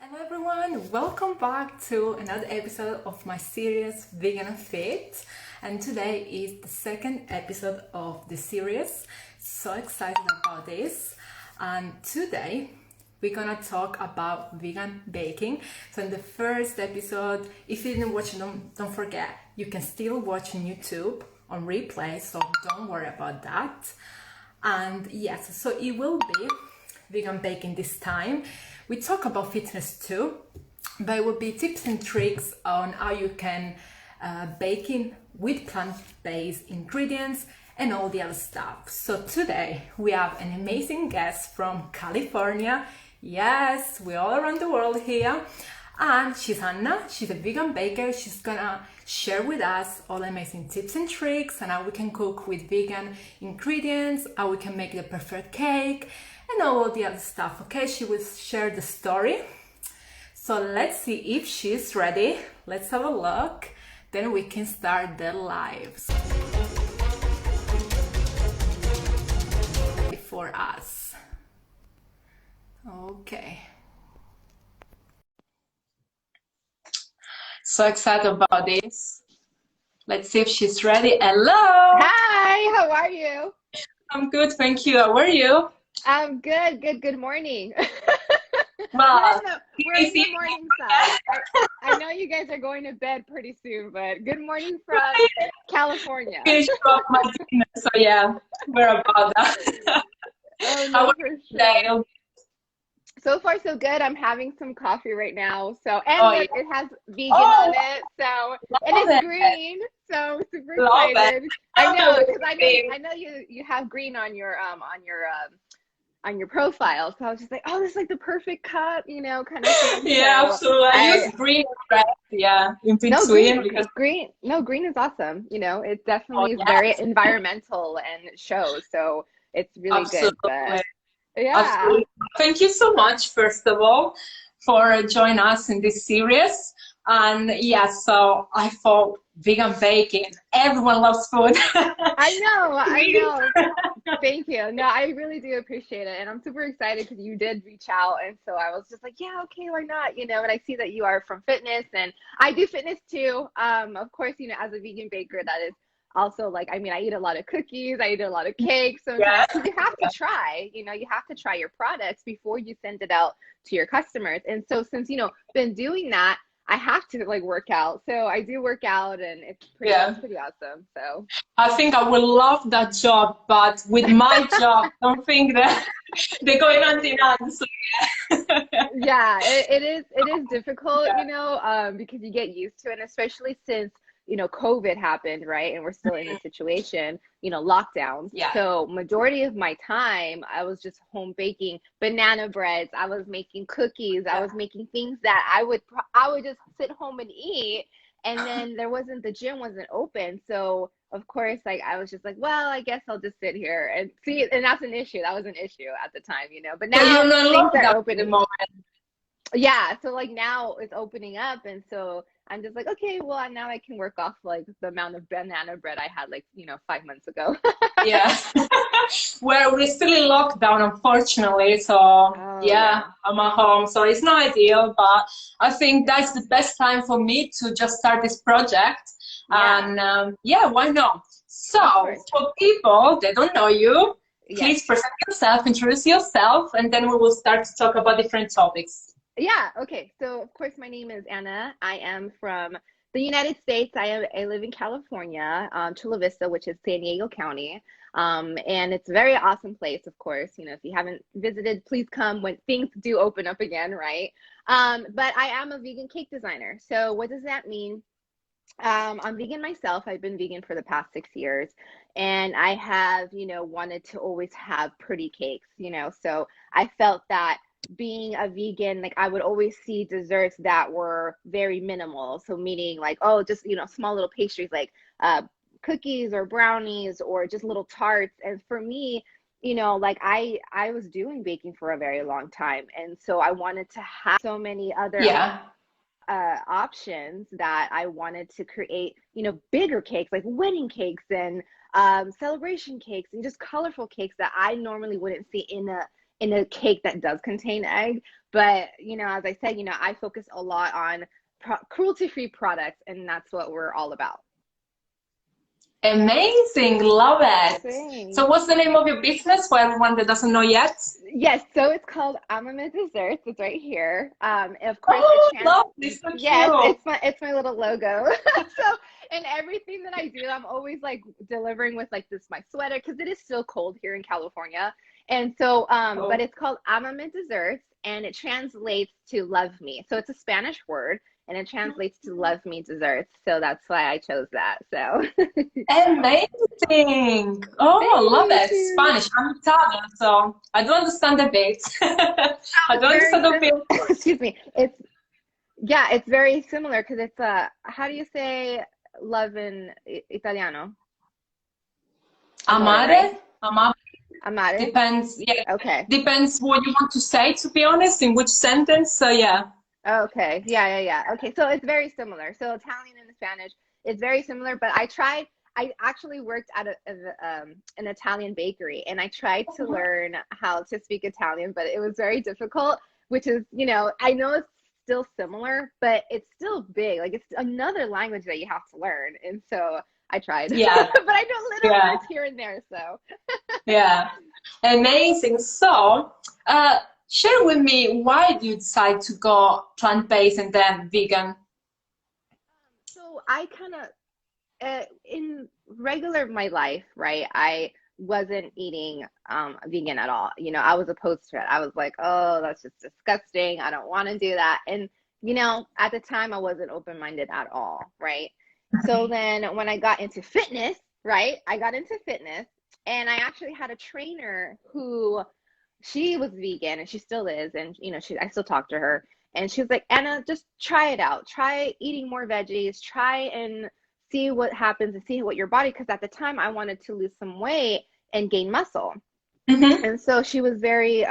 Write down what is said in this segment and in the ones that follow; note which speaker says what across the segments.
Speaker 1: Hello everyone, welcome back to another episode of my series Vegan and Fit. And today is the second episode of the series. So excited about this. And today we're gonna talk about vegan baking. So in the first episode, if you didn't watch it, don't forget, you can still watch on YouTube on replay, so don't worry about that. And yes, so it will be vegan baking this time. We talk about fitness too, but it will be tips and tricks on how you can baking with plant-based ingredients and all the other stuff. So today we have an amazing guest from California. Yes, we're all around the world here. And she's Anna, she's a vegan baker. She's gonna share with us all amazing tips and tricks and how we can cook with vegan ingredients, how we can make the perfect cake, and all the other stuff, okay? She will share the story. So let's see if she's ready. Let's have a look. Then we can start the lives for us. Okay. So excited about this. Let's see if she's ready. Hello.
Speaker 2: Hi, how are you?
Speaker 1: I'm good, thank you. How are you?
Speaker 2: I'm good. Good morning.
Speaker 1: Well,
Speaker 2: we're in the morning side. I know you guys are going to bed pretty soon, but good morning from California.
Speaker 1: Finish off my dinner, so yeah, we're about that.
Speaker 2: Oh,
Speaker 1: How
Speaker 2: no,
Speaker 1: are
Speaker 2: for
Speaker 1: you
Speaker 2: sure.
Speaker 1: today?
Speaker 2: So far, so good. I'm having some coffee right now. So,
Speaker 1: Oh
Speaker 2: and
Speaker 1: yeah.
Speaker 2: look, it has vegan
Speaker 1: Oh,
Speaker 2: on it. So, and
Speaker 1: love
Speaker 2: it's
Speaker 1: it.
Speaker 2: green. So super
Speaker 1: Love it.
Speaker 2: excited. I
Speaker 1: Love
Speaker 2: know,
Speaker 1: it.
Speaker 2: because I know you have green on your profile. So I was just like, oh, this is like the perfect cup, kind of thing.
Speaker 1: Yeah,
Speaker 2: So
Speaker 1: absolutely. I
Speaker 2: I
Speaker 1: use green and red, yeah, in
Speaker 2: no
Speaker 1: between because
Speaker 2: green is awesome. It
Speaker 1: oh
Speaker 2: definitely is very
Speaker 1: yes,
Speaker 2: environmental and it shows. So it's really good. But
Speaker 1: absolutely.
Speaker 2: yeah.
Speaker 1: Absolutely. Thank you so much, first of all, for joining us in this series. And yeah, so I thought vegan baking. Everyone loves food.
Speaker 2: I
Speaker 1: Please.
Speaker 2: know. Thank you. No, I really do appreciate it. And I'm super excited because you did reach out. And so I was just like, yeah, okay, why not? And I see that you are from fitness and I do fitness too. Of course, as a vegan baker, that is also like, I eat a lot of cookies, I eat a lot of cakes
Speaker 1: Yeah.
Speaker 2: sometimes because you have to try, you have to try your products before you send it out to your customers. And so since, been doing that, I have to like work out. So I do work out and
Speaker 1: Yeah.
Speaker 2: it's pretty awesome. So
Speaker 1: I think I will love that job, but with my job, I don't think that they're going hand in hand. So yeah.
Speaker 2: yeah, it is difficult,
Speaker 1: Yeah.
Speaker 2: because you get used to it, and especially since COVID happened, right? And we're still in this situation, lockdowns.
Speaker 1: Yeah.
Speaker 2: So majority of my time, I was just home baking banana breads. I was making cookies. I was making things that I would just sit home and eat. And then the gym wasn't open, so of course, like I was just like, well, I guess I'll just sit here and see. And that's an issue. That was an issue at the time, But
Speaker 1: So
Speaker 2: now
Speaker 1: you're not
Speaker 2: things
Speaker 1: locked
Speaker 2: are
Speaker 1: down at the
Speaker 2: opening.
Speaker 1: moment.
Speaker 2: Yeah, so like now it's opening up, and so I'm just like, okay, well now I can work off like the amount of banana bread I had like 5 months ago.
Speaker 1: Yeah. Well, we're still in lockdown, unfortunately. So,
Speaker 2: Oh
Speaker 1: yeah,
Speaker 2: yeah,
Speaker 1: I'm at home. So it's not ideal, but I think that's the best time for me to just start this project.
Speaker 2: yeah,
Speaker 1: And yeah, why not?
Speaker 2: of
Speaker 1: So,
Speaker 2: course,
Speaker 1: for people that don't know you,
Speaker 2: yes.
Speaker 1: please present yourself, introduce yourself, and then we will start to talk about different topics.
Speaker 2: Yeah, okay. So of course my name is Anna. I am from the United States. I live in California, Chula Vista, which is San Diego County. And it's a very awesome place, of course. If you haven't visited, please come when things do open up again, right? But I am a vegan cake designer. So what does that mean? I'm vegan myself. I've been vegan for the past 6 years, and I have, wanted to always have pretty cakes, So I felt that being a vegan, like I would always see desserts that were very minimal. So meaning like, oh, just, small little pastries like cookies or brownies or just little tarts. And for me, like I was doing baking for a very long time, and so I wanted to have so many other
Speaker 1: Yeah.
Speaker 2: options that I wanted to create, bigger cakes like wedding cakes and celebration cakes and just colorful cakes that I normally wouldn't see in a cake that does contain egg. But, as I said, I focus a lot on cruelty-free products, and that's what we're all about.
Speaker 1: Amazing, love it.
Speaker 2: Thanks.
Speaker 1: So what's the name of your business for everyone that doesn't know yet?
Speaker 2: Yes, so it's called Amame Desserts. It's right here. Of course,
Speaker 1: Oh, lovely, so
Speaker 2: yes,
Speaker 1: cute.
Speaker 2: it's my little logo. So, and everything that I do, I'm always like delivering with like my sweater because it is still cold here in California. And so, but it's called Amame Desserts, and it translates to love me. So it's a Spanish word, and it translates to love me desserts. So that's why I chose that. So
Speaker 1: Amazing. Oh, I love
Speaker 2: thank
Speaker 1: it.
Speaker 2: you.
Speaker 1: Spanish. I'm Italian, so I do understand a bit. I do
Speaker 2: Very
Speaker 1: understand a bit.
Speaker 2: excuse me. It's very similar because it's how do you say love in Italiano? Amore, right?
Speaker 1: Amare? Amare?
Speaker 2: Amare?
Speaker 1: Depends. Yeah.
Speaker 2: Okay.
Speaker 1: Depends what you want to say, to be honest, in which sentence. So yeah.
Speaker 2: Okay. Yeah. Okay. So it's very similar. So Italian and Spanish, it's very similar, but I actually worked at an Italian bakery, and I tried to learn how to speak Italian, but it was very difficult, which is, I know it's still similar, but it's still big. Like it's another language that you have to learn. And so I tried,
Speaker 1: Yeah.
Speaker 2: but I know little
Speaker 1: Yeah.
Speaker 2: words here and there. So
Speaker 1: Yeah. Amazing. So, share with me, why did you decide to go plant-based and then vegan?
Speaker 2: so I kind of in regular my life, right? I wasn't eating vegan at all. I was opposed to it. I was like, oh, that's just disgusting. I don't want to do that. And at the time I wasn't open-minded at all, right? So then when I got into fitness, right? I got into fitness, and I actually had a trainer who she was vegan, and she still is, and I still talk to her, and she was like, Anna, just try it out. Try eating more veggies. Try and see what happens and see what your body, because at the time I wanted to lose some weight and gain muscle.
Speaker 1: Mm-hmm.
Speaker 2: And so she was very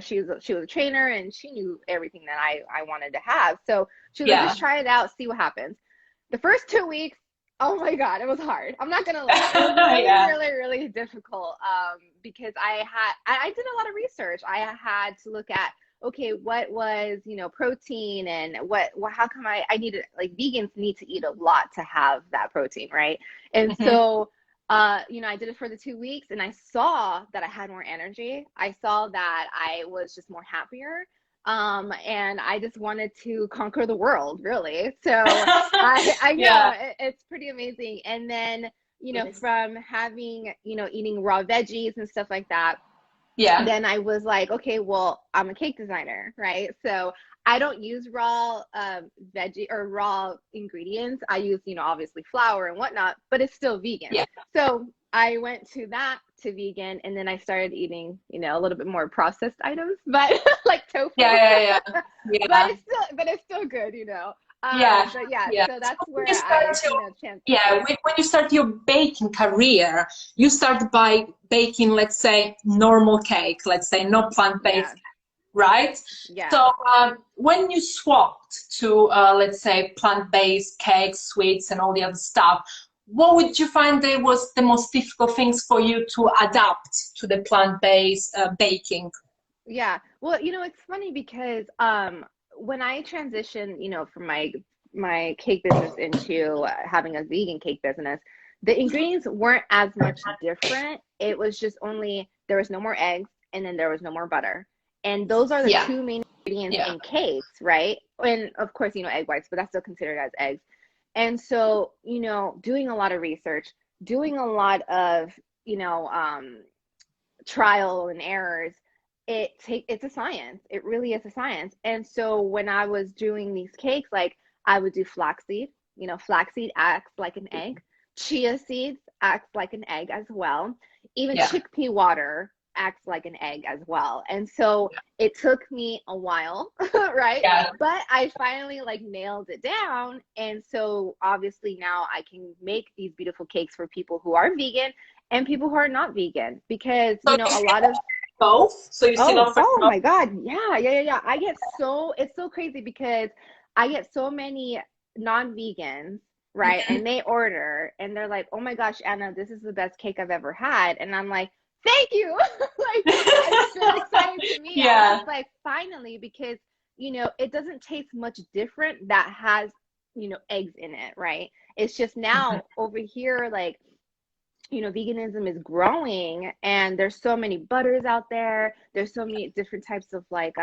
Speaker 2: she was a trainer, and she knew everything that I wanted to have. So she was like,
Speaker 1: Yeah.
Speaker 2: just try it out, see what happens. The first 2 weeks, oh my God, it was hard. I'm not gonna lie. It was really,
Speaker 1: Yeah.
Speaker 2: really, really difficult. Because I did a lot of research. I had to look at, okay, what was, protein, and how come I needed, like, vegans need to eat a lot to have that protein, right? And
Speaker 1: Mm-hmm.
Speaker 2: so I did it for the 2 weeks, and I saw that I had more energy. I saw that I was just more happier. And I just wanted to conquer the world, really. So I know
Speaker 1: Yeah.
Speaker 2: it's pretty amazing. And then, from having, eating raw veggies and stuff like that,
Speaker 1: Yeah.
Speaker 2: then I was like, okay, well, I'm a cake designer, right? So I don't use raw veggie or raw ingredients. I use, obviously flour and whatnot, but it's still vegan.
Speaker 1: Yeah.
Speaker 2: So I went to vegan, and then I started eating, a little bit more processed items, but like tofu.
Speaker 1: Yeah.
Speaker 2: But it's still good.
Speaker 1: Yeah.
Speaker 2: But yeah,
Speaker 1: Yeah.
Speaker 2: so
Speaker 1: So
Speaker 2: that's
Speaker 1: when
Speaker 2: where
Speaker 1: you start
Speaker 2: I,
Speaker 1: your,
Speaker 2: transitioned.
Speaker 1: when you start your baking career, you start by baking, let's say, normal cake, let's say, no plant-based,
Speaker 2: Yeah,
Speaker 1: right?
Speaker 2: yeah.
Speaker 1: So when you swapped to, let's say, plant-based cakes, sweets, and all the other stuff, what would you find that was the most difficult things for you to adapt to the plant-based baking?
Speaker 2: Yeah. Well, it's funny because when I transitioned, from my cake business into having a vegan cake business, the ingredients weren't as much different. It was just only there was no more eggs, and then there was no more butter. And those are the
Speaker 1: Yeah.
Speaker 2: two main ingredients
Speaker 1: Yeah.
Speaker 2: in cakes, right? And of course, egg whites, but that's still considered as eggs. And so, doing a lot of research, doing a lot of, trial and errors, it's a science. It really is a science. And so when I was doing these cakes, like, I would do flaxseed. Flaxseed acts like an egg. Chia seeds acts like an egg as well. Even
Speaker 1: Yeah.
Speaker 2: chickpea water acts like an egg as well. And so it took me a while, right?
Speaker 1: Yeah.
Speaker 2: But I finally, like, nailed it down. And so obviously now I can make these beautiful cakes for people who are vegan and people who are not vegan, because
Speaker 1: So
Speaker 2: a lot of
Speaker 1: both. So you still offer
Speaker 2: oh
Speaker 1: both.
Speaker 2: my God. Yeah. It's so crazy because I get so many non-vegans, right? And they order, and they're like, oh my gosh, Anna, this is the best cake I've ever had. And I'm like, thank you. Like, it's so exciting to me.
Speaker 1: Yeah.
Speaker 2: I was like, finally, because, you know, it doesn't taste much different that has, you know, eggs in it, right? It's just now over here, like, you know, veganism is growing and there's so many butters out there. There's so many different types of like,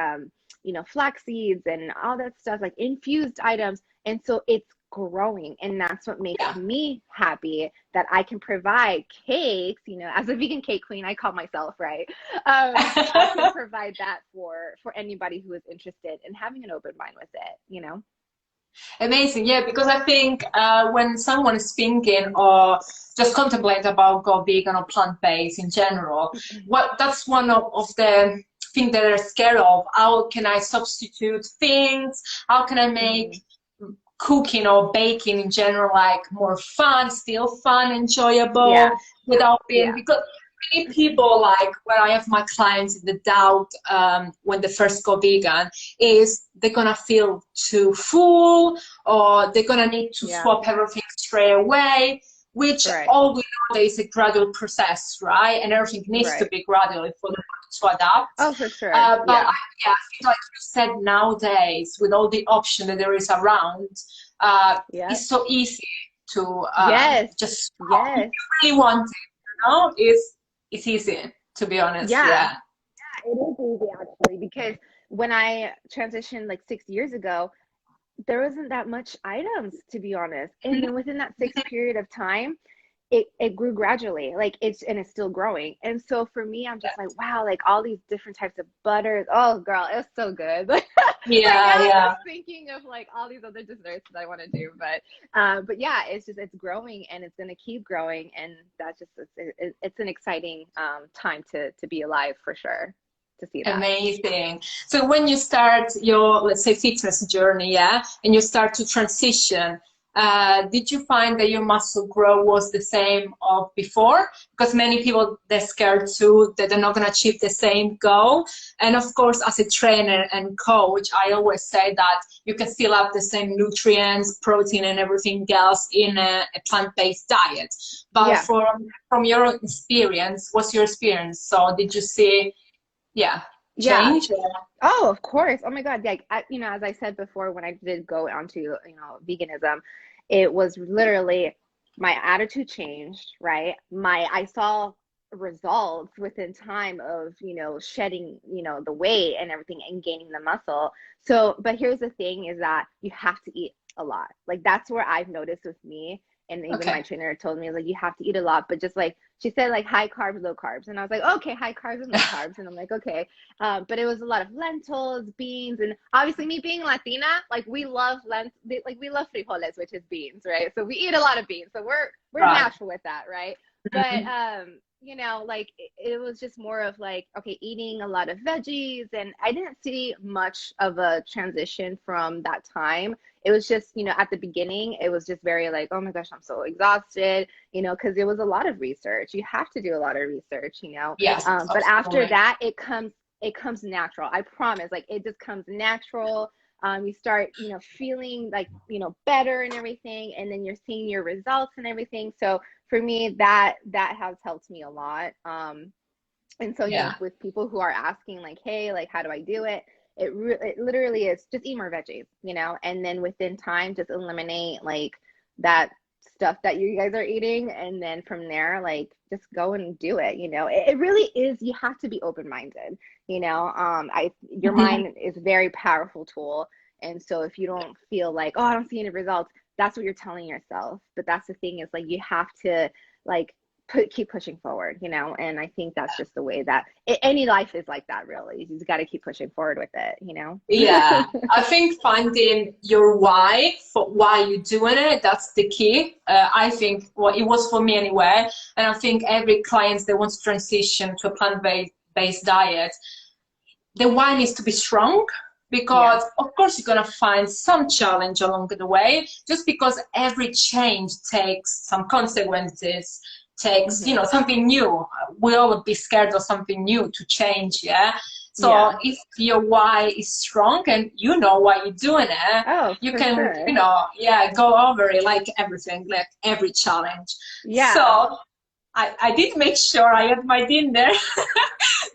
Speaker 2: you know, flax seeds and all that stuff, like infused items. And so it's growing. And that's what makes
Speaker 1: Yeah.
Speaker 2: me happy, that I can provide cakes, you know, as a vegan cake queen, I call myself, right? I can provide that for anybody who is interested in having an open mind with it, you know?
Speaker 1: Amazing, yeah, because I think when someone is thinking or just contemplate about go vegan or plant-based in general, that's one of the things that they're scared of. How can I substitute things? How can I make cooking or baking in general like more fun, still fun, enjoyable,
Speaker 2: Yeah.
Speaker 1: without being,
Speaker 2: Yeah.
Speaker 1: because many people, like when I have my clients, the doubt when they first go vegan is they're gonna feel too full or they're gonna need to
Speaker 2: Yeah.
Speaker 1: swap everything straight away, which
Speaker 2: Right.
Speaker 1: all we know there is a gradual process, right? And everything needs to
Speaker 2: Right.
Speaker 1: be gradual for the body to adapt.
Speaker 2: Oh, for sure.
Speaker 1: But
Speaker 2: Yeah.
Speaker 1: I feel like you said, nowadays with all the option that there is around,
Speaker 2: Yeah.
Speaker 1: it's so easy to
Speaker 2: Yes.
Speaker 1: just
Speaker 2: Yes.
Speaker 1: if you really want it, you know, it's easy, to be honest.
Speaker 2: Yeah.
Speaker 1: Yeah.
Speaker 2: It is easy actually, because when I transitioned like 6 years ago, there wasn't that much items, to be honest. And then within that 6 period of time, it grew gradually, like it's still growing. And so for me, I'm just like, wow, like all these different types of butters. Oh girl, it was so good. Like
Speaker 1: Yeah,
Speaker 2: now I'm
Speaker 1: yeah.
Speaker 2: just thinking of like all these other desserts that I want to do. But yeah, it's growing and it's gonna keep growing, and that's just it's an exciting time to be alive, for sure, to see that.
Speaker 1: Amazing. So when you start your, let's say, fitness journey, yeah, and you start to transition, did you find that your muscle growth was the same of before? Because many people, they're scared too that they're not going to achieve the same goal. And of course, as a trainer and coach, I always say that you can still have the same nutrients, protein, and everything else in a plant-based diet. But
Speaker 2: Yeah.
Speaker 1: from your experience, what's your experience? So did you see, yeah,
Speaker 2: Yeah.
Speaker 1: change?
Speaker 2: Oh, of course. Oh my God. Like, you know, as I said before, when I did go onto, you know, veganism, it was literally my attitude changed, right? I saw results within time of, you know, shedding, you know, the weight and everything and gaining the muscle. So, but here's the thing is that you have to eat a lot. Like, that's where I've noticed with me. And even my
Speaker 1: Okay.
Speaker 2: trainer told me, like, you have to eat a lot, but just like, she said, like, high carbs, low carbs. And I was like, okay, high carbs and low carbs. And I'm like, okay. But it was a lot of lentils, beans, and obviously me being Latina, like we love like we love frijoles, which is beans, right? So we eat a lot of beans. So we're
Speaker 1: Right.
Speaker 2: natural with that, right? But you know, like it was just more of like, okay, eating a lot of veggies, and I didn't see much of a transition from that time. It was just, you know, at the beginning, it was just very like, oh my gosh, I'm so exhausted, you know, because it was a lot of research. You have to do a lot of research, you know.
Speaker 1: Yes,
Speaker 2: But after
Speaker 1: absolutely.
Speaker 2: that, it comes natural. I promise. Like it just comes natural. You start, you know, feeling like, you know, better and everything, and then you're seeing your results and everything. So for me, that has helped me a lot. And so, you know,
Speaker 1: Yeah.
Speaker 2: with people who are asking like, hey, like, how do I do it? It literally is just eat more veggies, you know, and then within time, just eliminate like that stuff that you guys are eating. And then from there, like, just go and do it. You know, it really is, you have to be open-minded, you know, your
Speaker 1: Mhm.
Speaker 2: mind is a very powerful tool. And so if you don't feel like, oh, I don't see any results, that's what you're telling yourself. But that's the thing is like, you have to like, keep pushing forward, you know. And I think that's just the way that any life is like that, really. You just got to keep pushing forward with it, you know.
Speaker 1: Yeah, I think finding your why for why you're doing it, that's the key. I think, well, it was for me anyway, and I think every client that wants to transition to a plant-based diet, the why needs to be strong,
Speaker 2: Yeah.
Speaker 1: because of course you're going to find some challenge along the way, just because every change takes some consequences, takes, you
Speaker 2: Hmm.
Speaker 1: know, something new. We all would be scared of something new to change, yeah. So
Speaker 2: Yeah.
Speaker 1: if your why is strong and you know why you're doing it,
Speaker 2: Oh,
Speaker 1: you
Speaker 2: for
Speaker 1: can, you
Speaker 2: sure.
Speaker 1: know, yeah, go over it like everything, like every challenge.
Speaker 2: Yeah.
Speaker 1: So I did make sure I had my dinner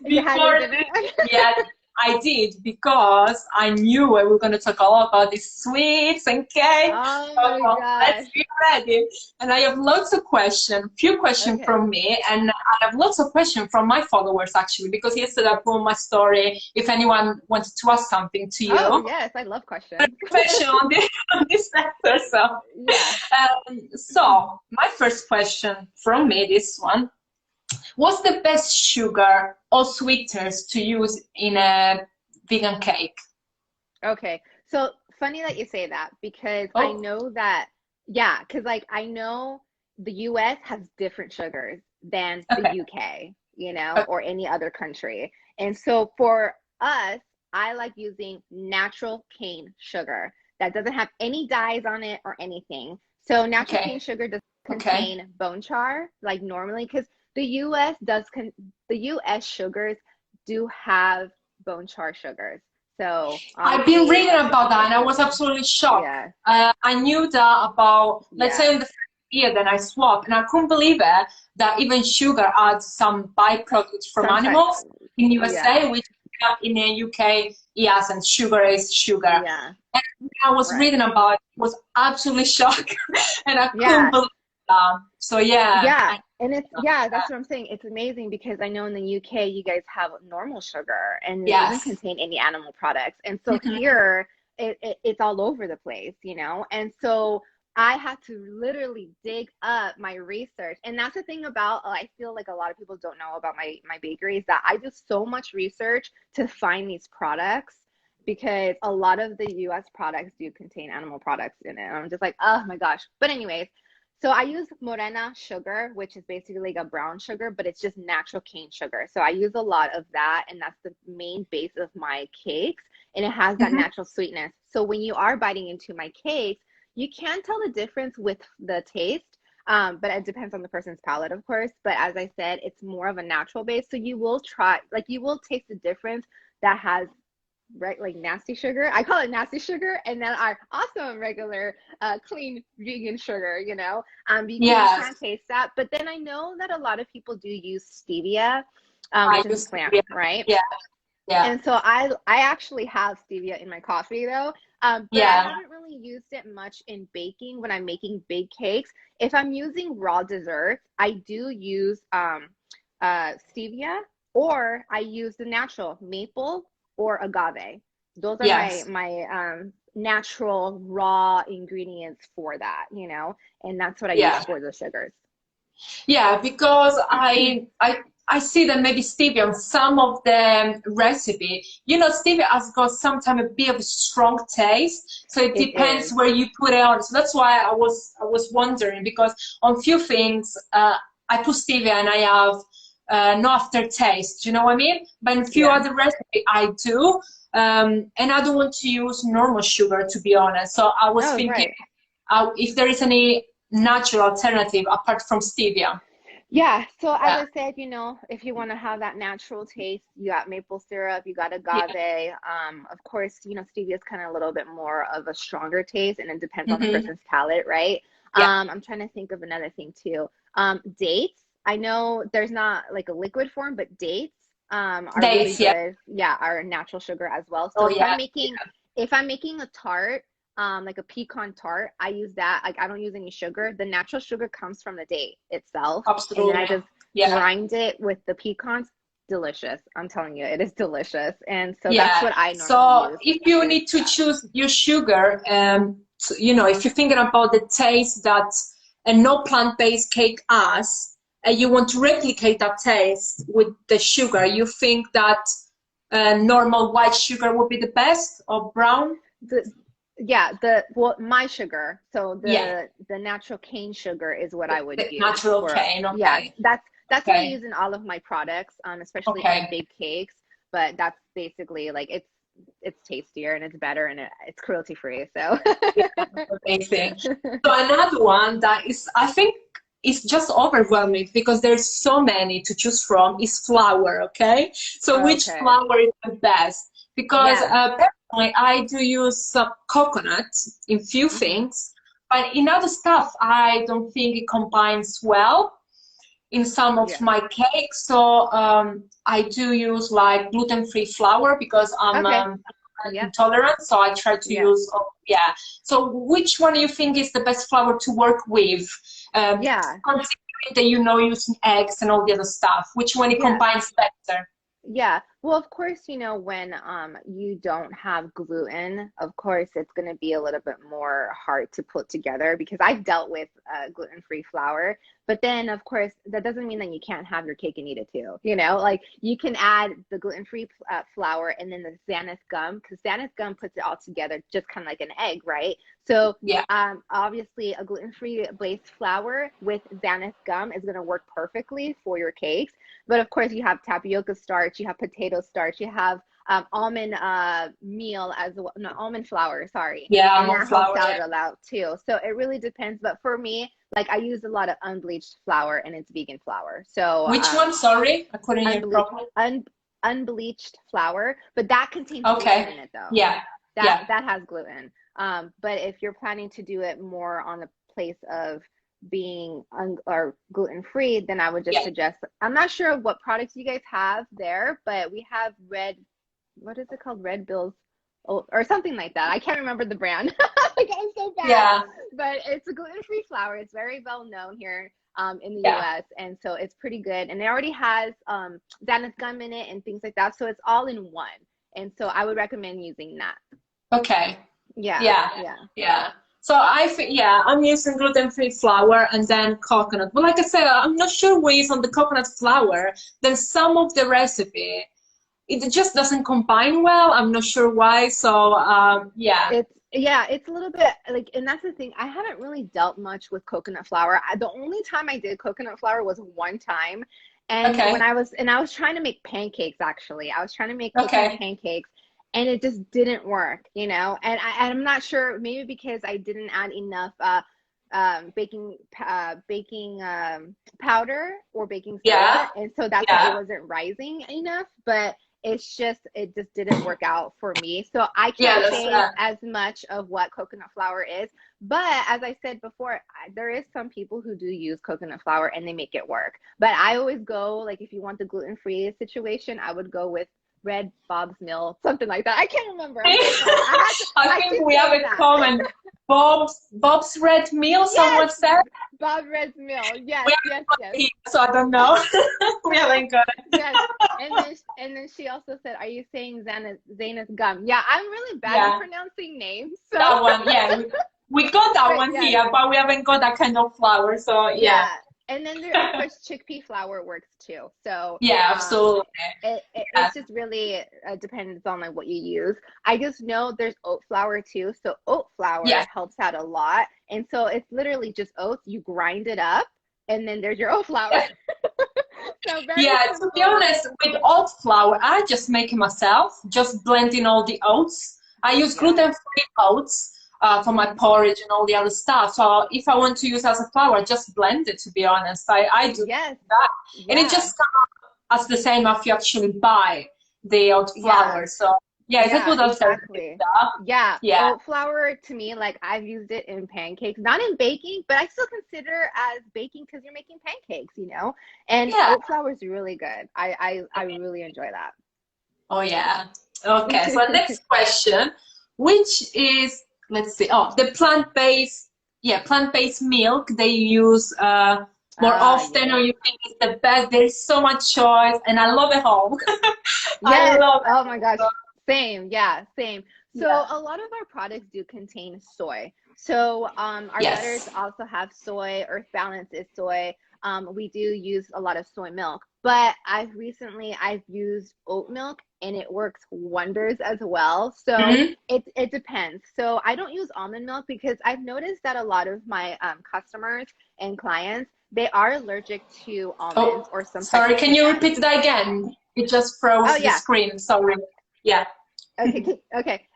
Speaker 2: You had your
Speaker 1: before.
Speaker 2: dinner?
Speaker 1: Yeah, I did, because I knew we were going to talk a lot about these sweets and cake.
Speaker 2: Oh my
Speaker 1: So let's
Speaker 2: gosh.
Speaker 1: be ready. And I have lots of questions, few questions
Speaker 2: Okay.
Speaker 1: from me, and I have lots of questions from my followers actually, because yesterday I put on my story if anyone wanted to ask something to
Speaker 2: Oh
Speaker 1: you.
Speaker 2: yes, I love questions.
Speaker 1: Question on on this sector.
Speaker 2: Yeah.
Speaker 1: So my first question from me, this one. What's the best sugar or sweeteners to use in a vegan cake?
Speaker 2: Okay. So funny that you say that because I
Speaker 1: Oh,
Speaker 2: know that, yeah, because like I know the US has different sugars than the
Speaker 1: okay.
Speaker 2: UK,
Speaker 1: Okay.
Speaker 2: or any other country. And so for us, I like using natural cane sugar that doesn't have any dyes on it or anything. So natural cane
Speaker 1: Okay.
Speaker 2: sugar does
Speaker 1: Okay.
Speaker 2: contain bone char like normally because the US the US sugars do have bone char sugars. So
Speaker 1: I've been
Speaker 2: obviously,
Speaker 1: reading
Speaker 2: like
Speaker 1: about that and I was
Speaker 2: sugar.
Speaker 1: absolutely shocked.
Speaker 2: Yeah,
Speaker 1: I knew that about, let's say,
Speaker 2: yeah,
Speaker 1: in the first year that I swapped, and I couldn't believe it that even sugar adds some byproducts from
Speaker 2: sometimes,
Speaker 1: animals in
Speaker 2: yeah,
Speaker 1: USA, which in the UK, yes, and sugar is sugar.
Speaker 2: yeah,
Speaker 1: And when I was
Speaker 2: right.
Speaker 1: reading about it, I was absolutely shocked, and I couldn't
Speaker 2: Yeah,
Speaker 1: believe that. So yeah,
Speaker 2: yeah. And yeah, that's what I'm saying. It's amazing because I know in the UK you guys have normal sugar and it doesn't
Speaker 1: yes.
Speaker 2: contain any animal products. And so
Speaker 1: Mhm.
Speaker 2: here it's all over the place. And so I had to literally dig up my research. And that's the thing about I feel like a lot of people don't know about my bakery is that I do so much research to find these products because a lot of the US products do contain animal products in it. And I'm just like, oh my gosh. But anyways, so I use morena sugar, which is basically like a brown sugar, but it's just natural cane sugar. So I use a lot of that, and that's the main base of my cakes, and it has that
Speaker 1: Mhm.
Speaker 2: natural sweetness. So when you are biting into my cakes, you can tell the difference with the taste, but it depends on the person's palate, of course. But as I said, it's more of a natural base, so you will try, like you will taste the difference that has right like nasty sugar. I call it nasty sugar, and then our awesome regular clean vegan sugar. Because you
Speaker 1: Yes,
Speaker 2: can't taste that. But then I know that a lot of people do use stevia,
Speaker 1: I
Speaker 2: which is a
Speaker 1: used to.
Speaker 2: plant,
Speaker 1: Yeah,
Speaker 2: right?
Speaker 1: yeah, yeah,
Speaker 2: And so I actually have stevia in my coffee though, but I
Speaker 1: yeah.
Speaker 2: haven't really used it much in baking when I'm making big cakes. If I'm using raw desserts, I do use stevia, or I use the natural maple or agave. Those are my
Speaker 1: Yes.
Speaker 2: my natural raw ingredients for that, and that's what I use
Speaker 1: Yeah.
Speaker 2: for the sugars.
Speaker 1: Yeah, because I see that maybe stevia on some of the recipe, stevia has got sometimes a bit of a strong taste, so it
Speaker 2: It
Speaker 1: depends
Speaker 2: is.
Speaker 1: where you put it on. So that's why I was wondering, because on few things I put stevia and I have no aftertaste. You know what I mean? But in few
Speaker 2: Yeah.
Speaker 1: other recipe I do, and I don't want to use normal sugar, to be honest. So I was
Speaker 2: Oh,
Speaker 1: thinking
Speaker 2: right.
Speaker 1: if there is any natural alternative apart from stevia.
Speaker 2: Yeah, so as
Speaker 1: Yeah,
Speaker 2: I said, if you want to have that natural taste, you got maple syrup, you got
Speaker 1: yeah.
Speaker 2: agave. Of course, stevia is kind of a little bit more of a stronger taste, and it depends on the
Speaker 1: Hmm.
Speaker 2: person's palate, right?
Speaker 1: Yeah,
Speaker 2: I'm trying to think of another thing too. Dates. I know there's not like a liquid form, but dates are really
Speaker 1: dates. Yeah.
Speaker 2: good. Yeah, are a natural sugar as well. So
Speaker 1: Oh yeah.
Speaker 2: if I'm making a tart, like a pecan tart, I use that. Like I don't use any sugar. The natural sugar comes from the date itself, and then I
Speaker 1: Absolutely.
Speaker 2: just
Speaker 1: Yeah.
Speaker 2: grind it with the pecans. Delicious. I'm telling you, it is delicious. And so that's
Speaker 1: Yeah.
Speaker 2: what I normally
Speaker 1: So
Speaker 2: use
Speaker 1: if you
Speaker 2: with
Speaker 1: need to
Speaker 2: that.
Speaker 1: choose your sugar, if you're thinking about the taste that a no plant-based cake has, and you want to replicate that taste with the sugar, you think that normal white sugar would be the best, or brown?
Speaker 2: The yeah, my sugar. So
Speaker 1: Yeah.
Speaker 2: the natural cane sugar is what I would
Speaker 1: The
Speaker 2: use
Speaker 1: natural
Speaker 2: for,
Speaker 1: cane.
Speaker 2: yeah,
Speaker 1: Okay.
Speaker 2: that's what I
Speaker 1: Okay.
Speaker 2: use in all of my products, especially in
Speaker 1: Okay.
Speaker 2: big cakes. But that's basically like it's tastier and it's better and it's cruelty free. So
Speaker 1: Yeah, amazing. So another one that is, I think, is just overwhelming because there's so many to choose from is flour. Okay, so which
Speaker 2: Okay.
Speaker 1: flour is the best? Because
Speaker 2: Yeah.
Speaker 1: personally, I do use some coconut in few
Speaker 2: Hmm.
Speaker 1: things, but in other stuff, I don't think it combines well.
Speaker 3: in some of
Speaker 2: Yeah.
Speaker 3: my cakes. So I do use like gluten-free flour because I'm
Speaker 2: Okay. Yeah.
Speaker 3: intolerant. So I try to
Speaker 2: Yeah.
Speaker 3: use, yeah. So which one do you think is the best flour to work with?
Speaker 2: Yeah.
Speaker 3: Considering that using eggs and all the other stuff, which one it
Speaker 2: Yeah.
Speaker 3: combines better?
Speaker 2: Yeah. Well, of course, when you don't have gluten, of course it's going to be a little bit more hard to put together because I've dealt with gluten-free flour. But then, of course, that doesn't mean that you can't have your cake and eat it too. Like you can add the gluten-free flour and then the xanthan gum because xanthan gum puts it all together just kind of like an egg, right? So
Speaker 3: Yeah.
Speaker 2: obviously a gluten-free based flour with xanthan gum is going to work perfectly for your cakes. But of course, you have tapioca starch, you have potato starch, you have almond meal as well, no, almond flour, sorry.
Speaker 3: Yeah,
Speaker 2: And
Speaker 3: almond
Speaker 2: that helps
Speaker 3: flour.
Speaker 2: out
Speaker 3: Yeah.
Speaker 2: a lot too. So it really depends. But for me, like I use a lot of unbleached flour and it's vegan flour. So
Speaker 3: Which one? Sorry, I couldn't hear
Speaker 2: unble
Speaker 3: properly.
Speaker 2: un unbleached flour, but that contains gluten
Speaker 3: Okay.
Speaker 2: in it though.
Speaker 3: Yeah.
Speaker 2: That
Speaker 3: Yeah.
Speaker 2: that has gluten. But if you're planning to do it more on the place of being or gluten free, then I would just
Speaker 3: Yeah.
Speaker 2: suggest. I'm not sure what products you guys have there, but we have what is it called? Red Bills, or something like that. I can't remember the brand. Like I'm so bad,
Speaker 3: Yeah.
Speaker 2: but it's a gluten free flour. It's very well known here in the
Speaker 3: Yeah.
Speaker 2: US, and so it's pretty good. And it already has xanthan gum in it and things like that, so it's all in one. And so I would recommend using that.
Speaker 3: Okay.
Speaker 2: Yeah,
Speaker 3: Yeah.
Speaker 2: yeah.
Speaker 3: Yeah. So I think, yeah, I'm using gluten-free flour and then coconut. But like I said, I'm not sure what is on the coconut flour. Then some of the recipe, it just doesn't combine well. I'm not sure why. So yeah.
Speaker 2: It's a little bit like, and that's the thing. I haven't really dealt much with coconut flour. The only time I did coconut flour was one time, and
Speaker 3: Okay.
Speaker 2: I was trying to make pancakes actually. I was trying to make coconut
Speaker 3: Okay.
Speaker 2: pancakes, and it just didn't work, And I'm not sure, maybe because I didn't add enough baking powder or baking
Speaker 3: Yeah.
Speaker 2: soda, and so that's why it
Speaker 3: Yeah.
Speaker 2: wasn't rising enough. But it just didn't work out for me. So I
Speaker 3: Yeah.
Speaker 2: can't
Speaker 3: That's
Speaker 2: say as much of what coconut flour is. But as I said before, there is some people who do use coconut flour and they make it work. But I always go, like, if you want the gluten-free situation, I would go with Red Bob's Mill, something like that. I can't remember. I'm so sorry.
Speaker 3: I
Speaker 2: I
Speaker 3: think
Speaker 2: keep
Speaker 3: we have
Speaker 2: saying
Speaker 3: a
Speaker 2: that.
Speaker 3: comment. Bob's Red Meal, someone
Speaker 2: Yes,
Speaker 3: said.
Speaker 2: Bob Red's Mill. Yes,
Speaker 3: We
Speaker 2: yes,
Speaker 3: haven't got
Speaker 2: yes.
Speaker 3: it here, so I don't know. We haven't got it.
Speaker 2: Yes. And then she also said, "Are you saying Zana's gum?" Yeah, I'm really bad at
Speaker 3: Yeah,
Speaker 2: pronouncing names. So,
Speaker 3: that one. Yeah, we got that
Speaker 2: but
Speaker 3: one
Speaker 2: yes,
Speaker 3: here, but we haven't got that kind of flour. So yeah.
Speaker 2: yeah. And then there, of course, chickpea flour works too. So,
Speaker 3: Yeah, absolutely. Yeah.
Speaker 2: it's just really depends on like what you use. I just know there's oat flour too. So oat
Speaker 3: Yeah.
Speaker 2: flour helps out a lot. And so it's literally just oats. You grind it up, and then there's your oat flour.
Speaker 3: Yeah.
Speaker 2: So very
Speaker 3: Yeah, to be
Speaker 2: simple.
Speaker 3: honest, with oat flour, I just make it myself, just blending all the oats. I use
Speaker 2: Yeah.
Speaker 3: gluten-free oats for my
Speaker 2: Hmm.
Speaker 3: porridge and all the other stuff. So if I want to use as a flour, just blend it, to be honest. I do
Speaker 2: Yes.
Speaker 3: that. And it
Speaker 2: Yeah.
Speaker 3: just comes as the same if you actually buy the oat
Speaker 2: Yeah.
Speaker 3: flour. So yeah, it's a
Speaker 2: Yeah,
Speaker 3: good alternative
Speaker 2: exactly.
Speaker 3: stuff.
Speaker 2: Yeah,
Speaker 3: Yeah.
Speaker 2: oat flour to me, like I've used it in pancakes, not in baking, but I still consider as baking because you're making pancakes. And
Speaker 3: Yeah.
Speaker 2: oat flour is really good. I really enjoy that.
Speaker 3: Oh yeah. Okay, so next question, which is, let's see, the plant-based, yeah, plant-based milk they use more often, or
Speaker 2: Yes.
Speaker 3: you think is the best? There's so much choice, and I love it all. I
Speaker 2: Yes.
Speaker 3: love
Speaker 2: Oh my
Speaker 3: it.
Speaker 2: gosh. Same. Yeah, same. So
Speaker 3: Yeah.
Speaker 2: a lot of our products do contain soy. So our butters
Speaker 3: Yes.
Speaker 2: also have soy. Earth Balance is soy. We do use a lot of soy milk, but I've used oat milk and it works wonders as well. So
Speaker 3: Hmm.
Speaker 2: it depends. So I don't use almond milk because I've noticed that a lot of my customers and clients, they are allergic to
Speaker 3: Oh,
Speaker 2: almonds or some types
Speaker 3: sorry,
Speaker 2: of
Speaker 3: can you
Speaker 2: peanuts.
Speaker 3: repeat that again? It just
Speaker 2: Oh
Speaker 3: froze the
Speaker 2: yeah.
Speaker 3: screen. Sorry. Yeah.
Speaker 2: Okay, okay.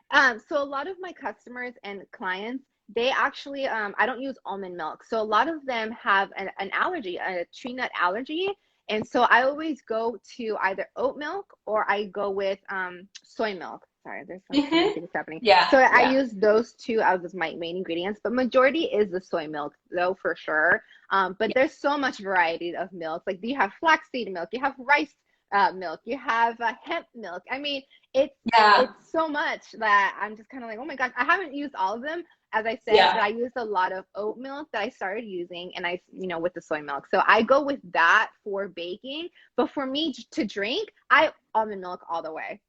Speaker 2: So a lot of my customers and clients, they actually, I don't use almond milk. So a lot of them have an allergy, a tree nut allergy. And so I always go to either oat milk or I go with soy milk. Sorry, there's some things happening.
Speaker 3: Yeah.
Speaker 2: So I use those two as my main ingredients, but majority is the soy milk though, for sure. But there's so much variety of milk. Like you have flaxseed milk, you have rice milk, you have hemp milk. I mean, it's so much that I'm just kind of like, oh my gosh, I haven't used all of them. As I said, but I used a lot of oat milk that I started using, and I, with the soy milk. So I go with that for baking. But for me to drink, I almond milk all the way.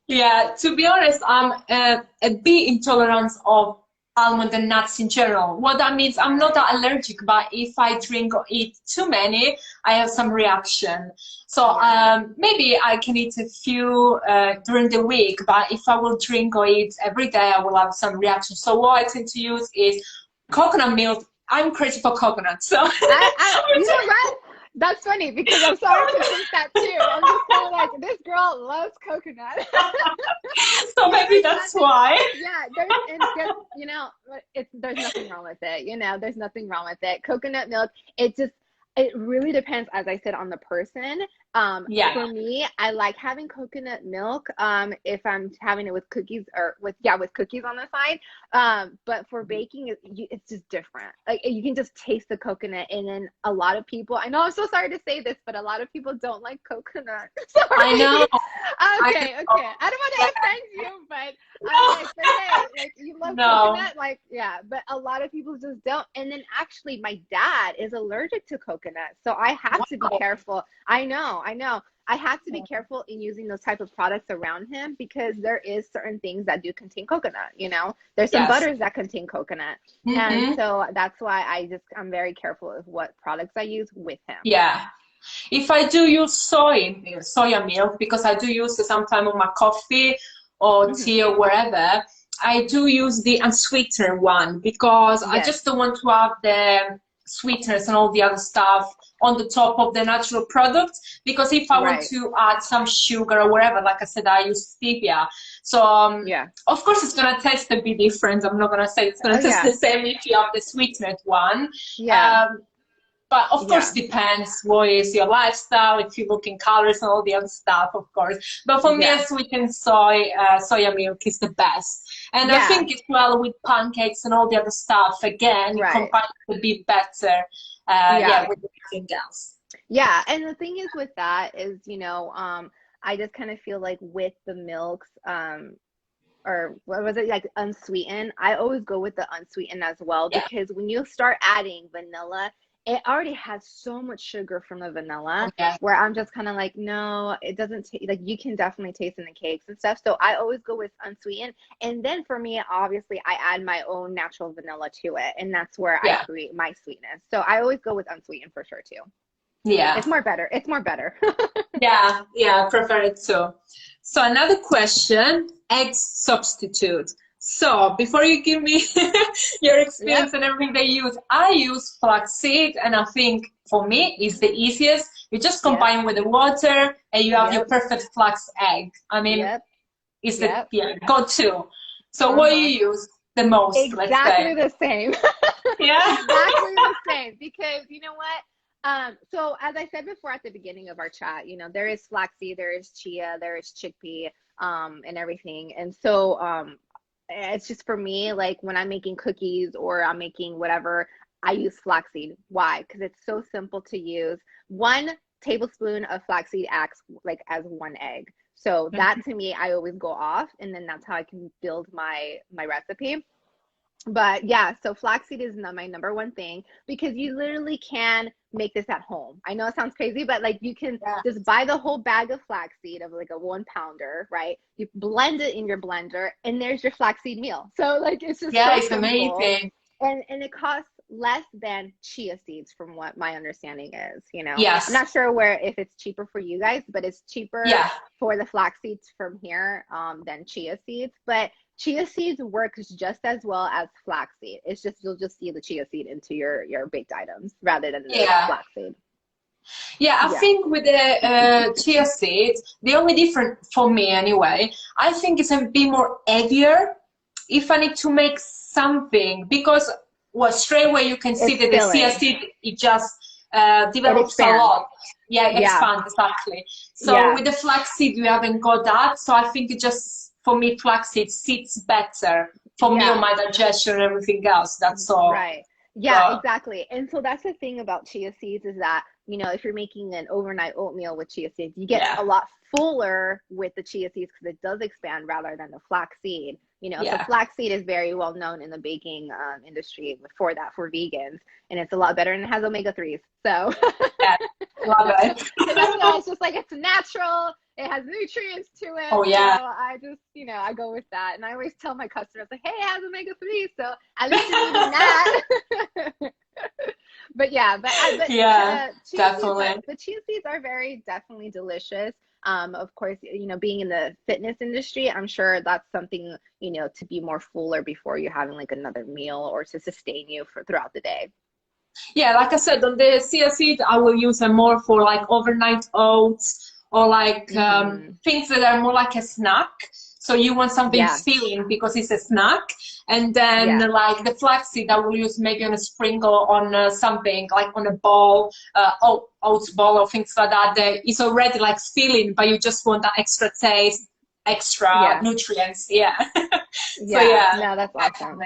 Speaker 3: Yeah, to be honest, I'm a bit intolerant of almond and nuts in general. What that means, I'm not that allergic, but if I drink or eat too many, I have some reaction. So maybe I can eat a few during the week, but if I will drink or eat every day, I will have some reaction. So what I tend to use is coconut milk. I'm crazy for coconut, so.
Speaker 2: You know what? That's funny because I'm sorry to think that too. I'm just kind of like, this girl loves coconut.
Speaker 3: So maybe that's why.
Speaker 2: Yeah, there's nothing wrong with it. There's nothing wrong with it. Coconut milk, it really depends, as I said, on the person. For me, I like having coconut milk if I'm having it with cookies or with cookies on the side. But for baking, it's just different. Like you can just taste the coconut, and then a lot of people, I know I'm so sorry to say this, but a lot of people don't like coconut. Sorry.
Speaker 3: I know.
Speaker 2: Okay. I don't want to offend you, but like you love coconut, but a lot of people just don't. And then actually, my dad is allergic to coconut, so I have to be careful. I know. I have to be careful in using those type of products around him because there is certain things that do contain coconut. There's some butters that contain coconut, and so that's why I'm very careful of what products I use with him.
Speaker 3: Yeah. If I do use soya milk, because I do use it sometimes on my coffee or tea or wherever, I do use the unsweetened one because I just don't want to have the sweeteners and all the other stuff on the top of the natural product, because if I want to add some sugar or whatever, like I said, I use stevia. So of course it's gonna taste a bit different. I'm not gonna say it's gonna taste the same if you have the sweetened one. But of course depends what is your lifestyle, if you look in colors and all the other stuff, of course. But for me, sweetened soya milk is the best. And I think as well with pancakes and all the other stuff, again, it combines a bit better with everything else.
Speaker 2: Yeah, and the thing is with that is, I just kind of feel like with the milks, or what was it, like unsweetened, I always go with the unsweetened as well, because when you start adding vanilla, it already has so much sugar from the vanilla where I'm just kind of like, no, it doesn't like you can definitely taste in the cakes and stuff. So I always go with unsweetened. And then for me, obviously I add my own natural vanilla to it. And that's where I create my sweetness. So I always go with unsweetened for sure too.
Speaker 3: Yeah.
Speaker 2: It's more better.
Speaker 3: Yeah, I prefer it too. So another question, egg substitute. So before you give me your experience and everything they use, I use flaxseed, and I think for me it's the easiest. You just combine with the water and you have your perfect flax egg. I mean, it's the go-to. So what do you use the most?
Speaker 2: Exactly the same.
Speaker 3: Yeah.
Speaker 2: Exactly the same, because you know what? So as I said before at the beginning of our chat, there is flaxseed, there is chia, there is chickpea, and everything. And so it's just for me, like when I'm making cookies or I'm making whatever, I use flaxseed. Why? Because it's so simple to use. 1 tablespoon of flaxseed acts like as 1 egg. So that to me, I always go off, and then that's how I can build my recipe. But yeah, so flaxseed is my number 1 thing, because you literally can make this at home. I know it sounds crazy, but like you can just buy the whole bag of flaxseed of like a 1 pounder, right? You blend it in your blender, and there's your flaxseed meal. So like it's just so
Speaker 3: it's
Speaker 2: simple.
Speaker 3: amazing.
Speaker 2: And it costs less than chia seeds, from what my understanding is.
Speaker 3: Yes.
Speaker 2: I'm not sure if it's cheaper for you guys, but it's cheaper for the flax seeds from here than chia seeds. But chia seeds works just as well as flaxseed. It's just you'll just see the chia seed into your baked items rather than the flaxseed.
Speaker 3: Yeah, I think with the chia seeds, the only difference for me anyway, I think it's a bit more eggier if I need to make something, because straight away you can see that the chia seed, it just develops a lot. Yeah, it expands, exactly. So with the flaxseed, you haven't got that. So I think it just, for me, flaxseed sits better for me on my digestion and everything else. That's all.
Speaker 2: Right. Yeah, exactly. And so that's the thing about chia seeds is that, you know, if you're making an overnight oatmeal with chia seeds, you get a lot fuller with the chia seeds because it does expand rather than the flaxseed. You know, so flaxseed is very well known in the baking industry for that, for vegans, and it's a lot better and it has omega-3s. So
Speaker 3: Yeah, love it.
Speaker 2: so that's why it's just like it's natural. It has nutrients to it.
Speaker 3: Oh, yeah.
Speaker 2: So I just, you know, I go with that. And I always tell my customers, like, hey, it has omega-3. So at least you're eating that. But yeah,
Speaker 3: definitely.
Speaker 2: But chia seeds are very definitely delicious. Of course, you know, being in the fitness industry, I'm sure that's something, you know, to be more fuller before you're having like another meal or to sustain you for throughout the day.
Speaker 3: Yeah, like I said, on the chia seed, I will use them more for like overnight oats or like things that are more like a snack. So you want something filling because it's a snack. And then like the flaxseed, I will use maybe on a sprinkle on something like on a ball, oats ball or things like that. It's already like filling, but you just want that extra taste, extra nutrients. Yeah.
Speaker 2: No, that's awesome.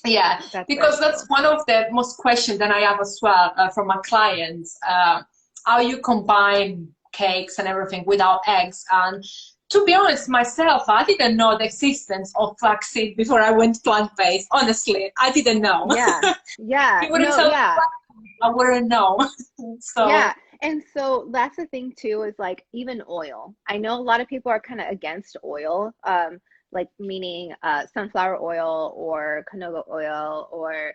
Speaker 3: Yeah, because that's one of the most questions that I have as well from my clients. How you combine cakes and everything without eggs. And to be honest, myself, I didn't know the existence of flaxseed before I went plant-based. Honestly, I didn't know.
Speaker 2: Yeah.
Speaker 3: You wouldn't tell me, I wouldn't know. So
Speaker 2: yeah. And so that's the thing too, is like even oil. I know a lot of people are kind of against oil, like meaning sunflower oil or canola oil or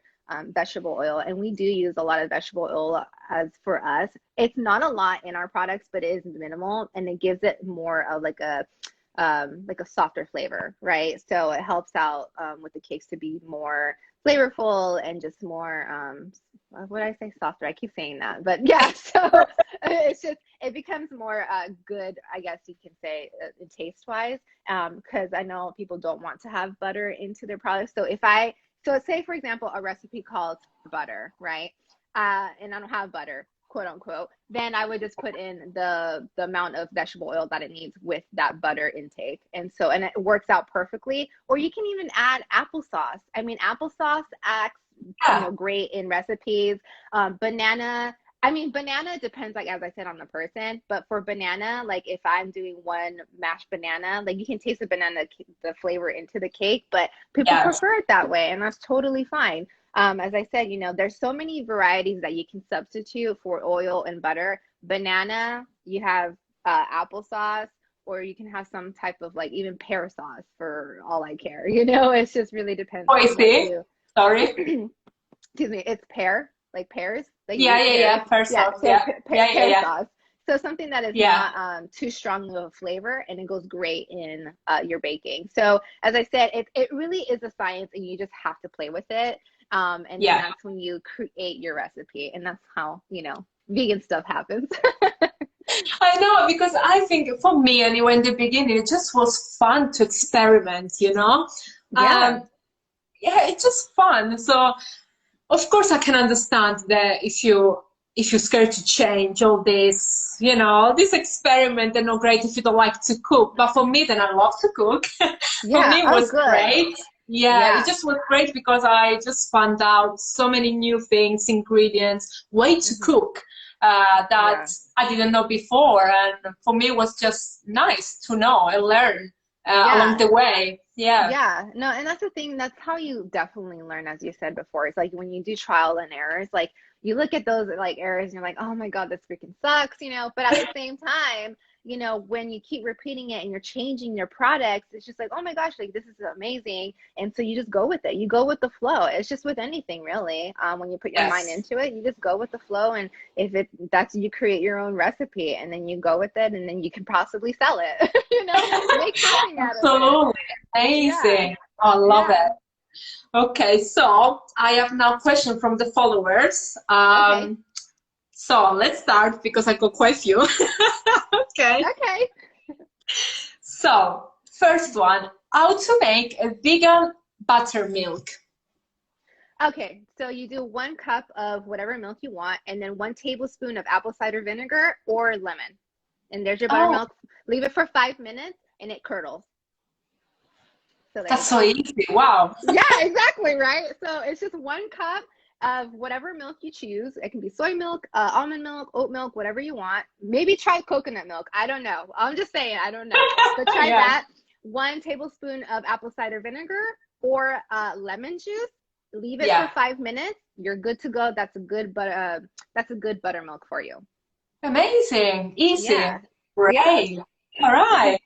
Speaker 2: vegetable oil. And we do use a lot of vegetable oil as for us. It's not a lot in our products, but it is minimal and it gives it more of like a softer flavor, right? So it helps out with the cakes to be more flavorful and just more what did I say, softer? I keep saying that, but yeah, so it's just, it becomes more good, I guess you can say, taste wise, because I know people don't want to have butter into their products. So so say for example a recipe calls for butter, right? And I don't have butter, quote unquote, then I would just put in the amount of vegetable oil that it needs with that butter intake. And it works out perfectly. Or you can even add applesauce. I mean, applesauce acts you know, great in recipes. Banana depends, like, as I said, on the person, but for banana, like if I'm doing one mashed banana, like you can taste the flavor into the cake, but people prefer it that way, and that's totally fine. As I said, you know, there's so many varieties that you can substitute for oil and butter. Banana, you have applesauce, or you can have some type of like even pear sauce for all I care. You know, it's just really depends.
Speaker 3: Oh, is it? Sorry.
Speaker 2: Excuse me. It's pear, like pears. Like
Speaker 3: pear sauce.
Speaker 2: Pear sauce. So something that is not too strong of a flavor, and it goes great in your baking. So as I said, it really is a science, and you just have to play with it. And then that's when you create your recipe, and that's how, you know, vegan stuff happens.
Speaker 3: I know, because I think for me anyway, in the beginning, it just was fun to experiment, you know? It's just fun. So of course I can understand that if you're scared to change all this, you know, this experiment, they're not great if you don't like to cook. But for me, then I love to cook. For me, it was great. It just was great because I just found out so many new things, ingredients, way to cook that I didn't know before. And for me, it was just nice to know and learn along the way.
Speaker 2: No, and that's the thing, that's how you definitely learn, as you said before. It's like when you do trial and errors, like you look at those like errors and you're like, oh my god, this freaking sucks, you know. But at the same time, you know, when you keep repeating it and you're changing your products, it's just like, oh my gosh, like this is amazing. And so you just go with it, you go with the flow. It's just with anything really. When you put your mind into it, you just go with the flow. And if that's, you create your own recipe, and then you go with it, and then you can possibly sell it. You know, make something out of it.
Speaker 3: Absolutely amazing. I love it. Okay, so I have now a question from the followers. So let's start because I got quite a few. Okay. So first one, how to make a vegan buttermilk.
Speaker 2: Okay, so you do 1 cup of whatever milk you want, and then 1 tablespoon of apple cider vinegar or lemon. And there's your buttermilk. Leave it for 5 minutes and it curdles. So there
Speaker 3: That's
Speaker 2: you
Speaker 3: so
Speaker 2: go.
Speaker 3: easy. Wow.
Speaker 2: Yeah, exactly, right? So it's just 1 cup of whatever milk you choose. It can be soy milk, almond milk, oat milk, whatever you want. Maybe try coconut milk. I don't know. I'm just saying, I don't know. But try
Speaker 3: Yeah.
Speaker 2: that. 1 tablespoon of apple cider vinegar or lemon juice. Leave it for 5 minutes. You're good to go. That's a good buttermilk for you.
Speaker 3: Amazing. Easy.
Speaker 2: Yeah.
Speaker 3: Great.
Speaker 2: Yeah.
Speaker 3: All right.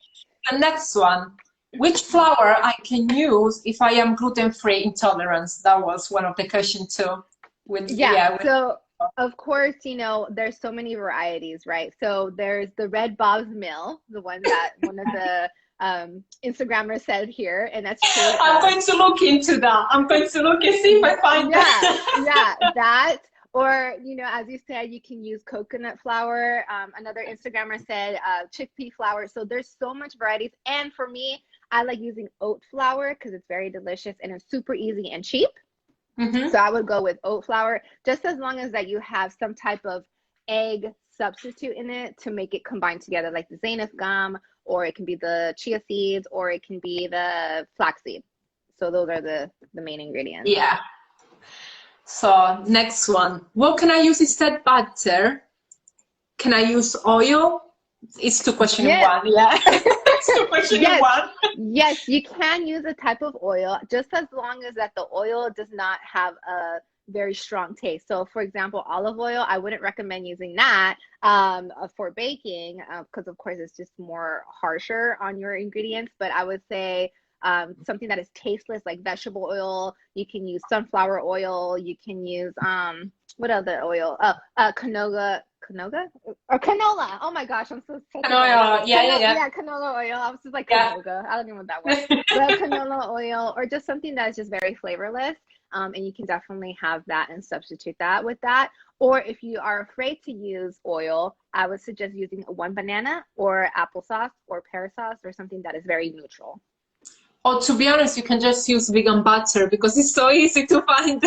Speaker 3: The next one. Which flour I can use if I am gluten-free intolerance? That was one of the questions too.
Speaker 2: So of course, there's so many varieties, right? So there's the Red Bob's Mill, the one that one of the Instagrammers said here, and that's true.
Speaker 3: I'm going to look into that. I'm going to look and see if I find that.
Speaker 2: That. Or, as you said, you can use coconut flour. Another Instagrammer said chickpea flour. So there's so much varieties. And for me, I like using oat flour because it's very delicious and it's super easy and cheap.
Speaker 3: Mm-hmm.
Speaker 2: So I would go with oat flour, just as long as that you have some type of egg substitute in it to make it combine together, like the Zenith gum, or it can be the chia seeds, or it can be the flaxseed. So those are the main ingredients.
Speaker 3: Yeah. So next one. What can I use instead butter? Can I use oil? It's 2 questions in one. Yeah. It's 2 questions in one.
Speaker 2: Yes, you can use a type of oil, just as long as that the oil does not have a very strong taste. So for example, olive oil, I wouldn't recommend using that for baking because of course it's just more harsher on your ingredients. But I would say something that is tasteless, like vegetable oil. You can use sunflower oil. You can use what other oil? Canola or canola. Oh my gosh, I'm so
Speaker 3: canola. Yeah,
Speaker 2: canola oil. I was just like canola. I don't know what that was. But canola oil, or just something that is just very flavorless. And you can definitely have that and substitute that with that. Or if you are afraid to use oil, I would suggest using 1 banana or applesauce or pear sauce or something that is very neutral.
Speaker 3: Or to be honest, you can just use vegan butter because it's so easy to find.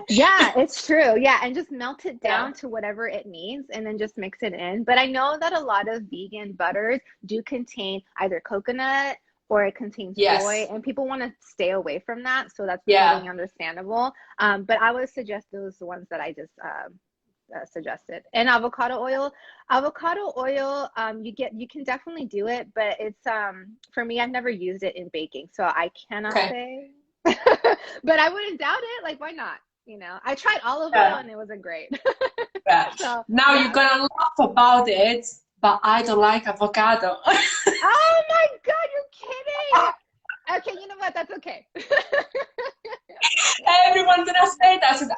Speaker 2: Yeah, it's true. Yeah, and just melt it down to whatever it needs and then just mix it in. But I know that a lot of vegan butters do contain either coconut or it contains soy, and people want to stay away from that. So that's totally understandable. But I would suggest those ones that I just suggested. And avocado oil, you can definitely do it, but it's for me, I've never used it in baking, so I cannot say. But I wouldn't doubt it. Like, why not? I tried olive oil and it wasn't great. So,
Speaker 3: now you're gonna laugh about it, but I don't like avocado.
Speaker 2: Oh my God, you're kidding! Okay, you know what? That's okay.
Speaker 3: Everyone's gonna say that. I said,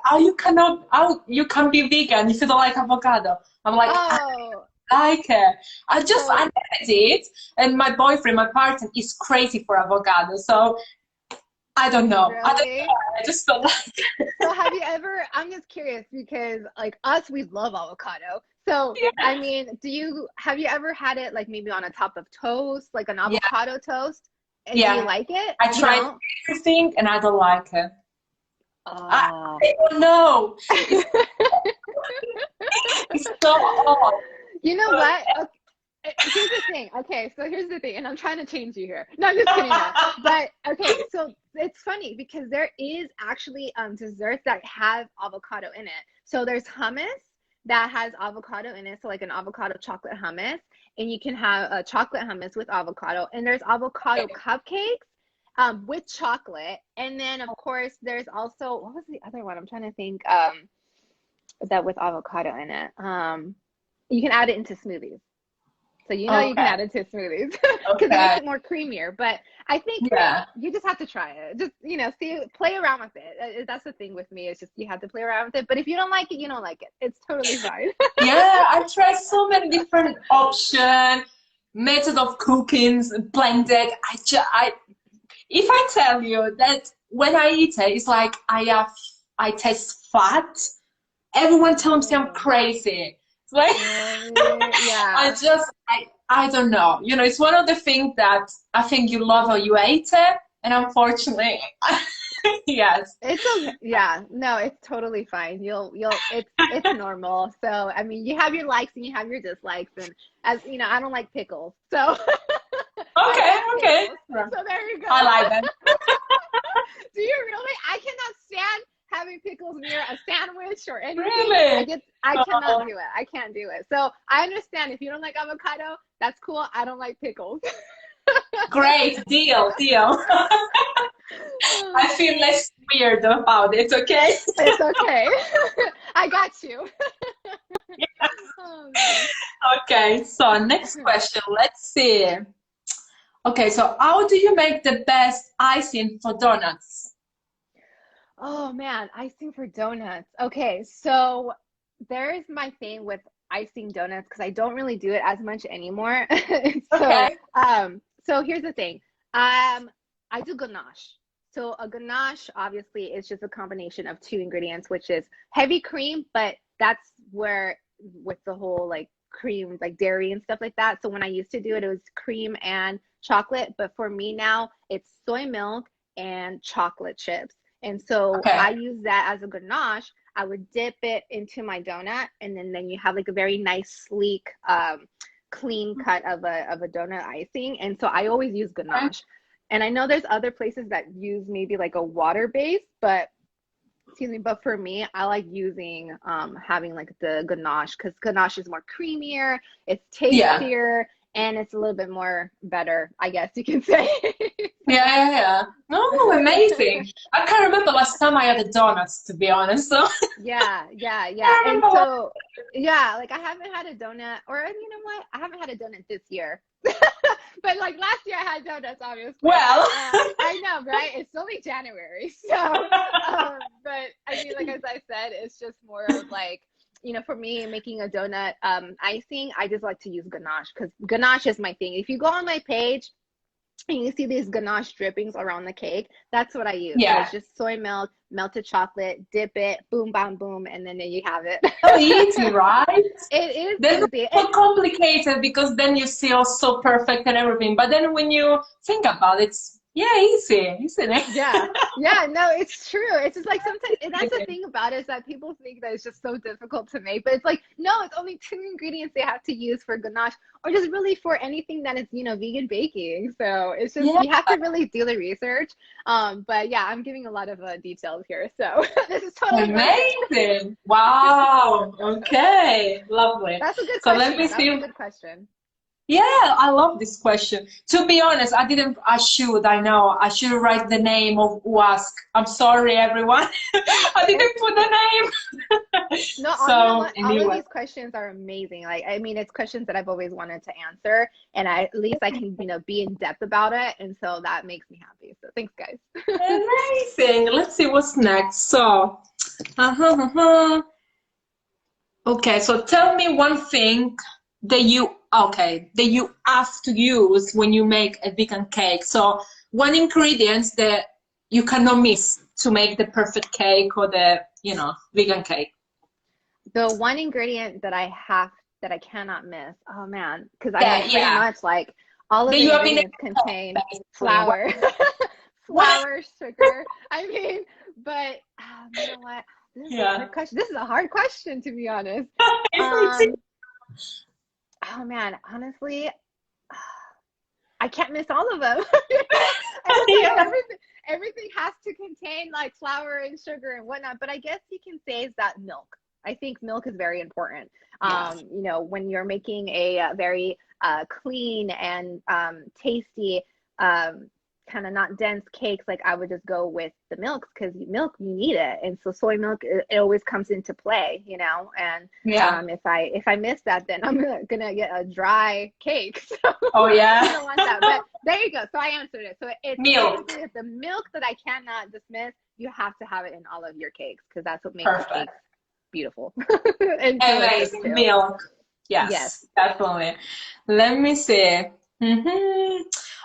Speaker 3: you can be vegan if you don't like avocado. I'm like, I like it. I never did. And my boyfriend, my partner, is crazy for avocado. So I don't know.
Speaker 2: Really?
Speaker 3: I don't know. I just don't like it.
Speaker 2: So have you ever, I'm just curious because like us, we love avocado. So, I mean, have you ever had it like maybe on a top of toast, like an avocado toast? And do you like it?
Speaker 3: I tried everything and I don't like it. I don't know. It's so odd.
Speaker 2: You know what? Okay, here's the thing. Okay, so here's the thing, and I'm trying to change you here. No, I'm just kidding. But okay, so it's funny because there is actually desserts that have avocado in it. So there's hummus that has avocado in it, so like an avocado chocolate hummus, and you can have a chocolate hummus with avocado. And there's avocado cupcakes with chocolate, and then of course there's also, what was the other one? I'm trying to think. That with avocado in it. You can add it into smoothies. So you can add it to smoothies because it makes it more creamier. But I think you just have to try it. Just, play around with it. That's the thing with me. It's just you have to play around with it. But if you don't like it, you don't like it. It's totally fine.
Speaker 3: I've tried so many different options, method of cooking, blended. If I tell you that when I eat it, it's like I taste fat. Everyone tells me I'm crazy. It's like I don't know. It's one of the things that I think you love or you hate it, and unfortunately, yes.
Speaker 2: It's no, it's totally fine. It's normal. So I mean, you have your likes and you have your dislikes, and as I don't like pickles, so.
Speaker 3: Okay.
Speaker 2: So there you go.
Speaker 3: I like them.
Speaker 2: or anything.
Speaker 3: Really?
Speaker 2: I cannot
Speaker 3: Oh,
Speaker 2: do it. I can't do it. So I understand if you don't like avocado, that's cool. I don't like pickles.
Speaker 3: great. Deal. I feel less weird about it, okay?
Speaker 2: It's okay. I got you. Oh, man.
Speaker 3: Okay, so next question. Let's see. Okay, so how do you make the best icing for donuts?
Speaker 2: Oh man, icing for donuts. Okay, so there's my thing with icing donuts because I don't really do it as much anymore. So,
Speaker 3: Okay.
Speaker 2: so here's the thing. I do ganache. So a ganache obviously is just a combination of two ingredients, which is heavy cream, but that's where with the whole like cream, like dairy and stuff like that. So when I used to do it, it was cream and chocolate, but for me now, it's soy milk and chocolate chips. And so
Speaker 3: Okay.
Speaker 2: I use that as a ganache. I would dip it into my donut, and then you have like a very nice, sleek, clean cut of a donut icing. And so I always use
Speaker 3: Okay.
Speaker 2: ganache. And I know there's other places that use maybe like a water base, but excuse me, but for me, I like using having like the ganache because ganache is more creamier, it's
Speaker 3: Yeah.
Speaker 2: tastier, and it's a little bit more better, I guess you can say.
Speaker 3: Yeah. No, amazing. I can't remember last time I had a donuts, to be honest. So
Speaker 2: Yeah.
Speaker 3: I
Speaker 2: And
Speaker 3: remember what.
Speaker 2: so, yeah, like I haven't had a donut, or you know what? I haven't had a donut this year. But like last year I had donuts, obviously.
Speaker 3: Well.
Speaker 2: I know, right? It's only January. So, but I mean, like as I said, it's just more of like, for me making a donut icing, I just like to use ganache because ganache is my thing. If you go on my page, and you see these ganache drippings around the cake, that's what I use. So
Speaker 3: Yeah.
Speaker 2: it's just soy milk, melted chocolate, dip it, boom, bam, boom, and then you have it.
Speaker 3: So easy, right?
Speaker 2: It is
Speaker 3: Then not
Speaker 2: easy.
Speaker 3: so complicated because then you see all so perfect and everything. But then when you think about it, it's yeah, easy, isn't it?
Speaker 2: Yeah, no, it's true. It's just like sometimes, and that's the thing about it is that people think that it's just so difficult to make, but it's like, no, it's only two ingredients they have to use for ganache, or just really for anything that is, vegan baking. So it's just,
Speaker 3: Yeah,
Speaker 2: you have to really do the research. But yeah, I'm giving a lot of details here. So this is totally worth it.
Speaker 3: amazing. Wow. Okay, lovely.
Speaker 2: That's a good
Speaker 3: So let
Speaker 2: question.
Speaker 3: me
Speaker 2: That was a
Speaker 3: see.
Speaker 2: good question.
Speaker 3: Yeah, I love this question. To be honest, I know, I should write the name of who asked. I'm sorry, everyone. I didn't put the name.
Speaker 2: No, you know
Speaker 3: So
Speaker 2: what? All of
Speaker 3: anyway,
Speaker 2: these questions are amazing. Like, I mean, it's questions that I've always wanted to answer, and at least I can, be in depth about it, and so that makes me happy. So thanks, guys.
Speaker 3: amazing. Let's see what's next. So, uh-huh. Okay, so tell me one thing that you have to use when you make a vegan cake. So one ingredient that you cannot miss to make the perfect cake or the, vegan cake.
Speaker 2: The one ingredient that I cannot miss. Oh man, because I mean,
Speaker 3: Yeah,
Speaker 2: pretty
Speaker 3: yeah.
Speaker 2: much like all of
Speaker 3: That
Speaker 2: the
Speaker 3: you have been
Speaker 2: ingredients
Speaker 3: able
Speaker 2: contain
Speaker 3: basically.
Speaker 2: flour,
Speaker 3: What?
Speaker 2: flour, sugar. I mean, but you know what? This is a
Speaker 3: Yeah.
Speaker 2: hard question. This is a hard question, to be honest.
Speaker 3: It's-
Speaker 2: Um, oh man, honestly, I can't miss all of them. It's like
Speaker 3: Yeah.
Speaker 2: everything has to contain like flour and sugar and whatnot. But I guess you can say is that milk. I think milk is very important.
Speaker 3: Yeah.
Speaker 2: When you're making a very clean and tasty, kind of not dense cakes, like I would just go with the milk because milk, you need it. And so soy milk, it always comes into play, and
Speaker 3: Yeah.
Speaker 2: if I miss that, then I'm gonna get a dry cake. So
Speaker 3: Oh, yeah.
Speaker 2: I don't want that. But there you go. So I answered it. So it's
Speaker 3: Milk.
Speaker 2: basically the milk that I cannot dismiss. You have to have it in all of your cakes because that's what makes the
Speaker 3: Perfect.
Speaker 2: cakes beautiful and delicious
Speaker 3: Amazing.
Speaker 2: too.
Speaker 3: Milk.
Speaker 2: Yes.
Speaker 3: Yes, definitely. Let me see.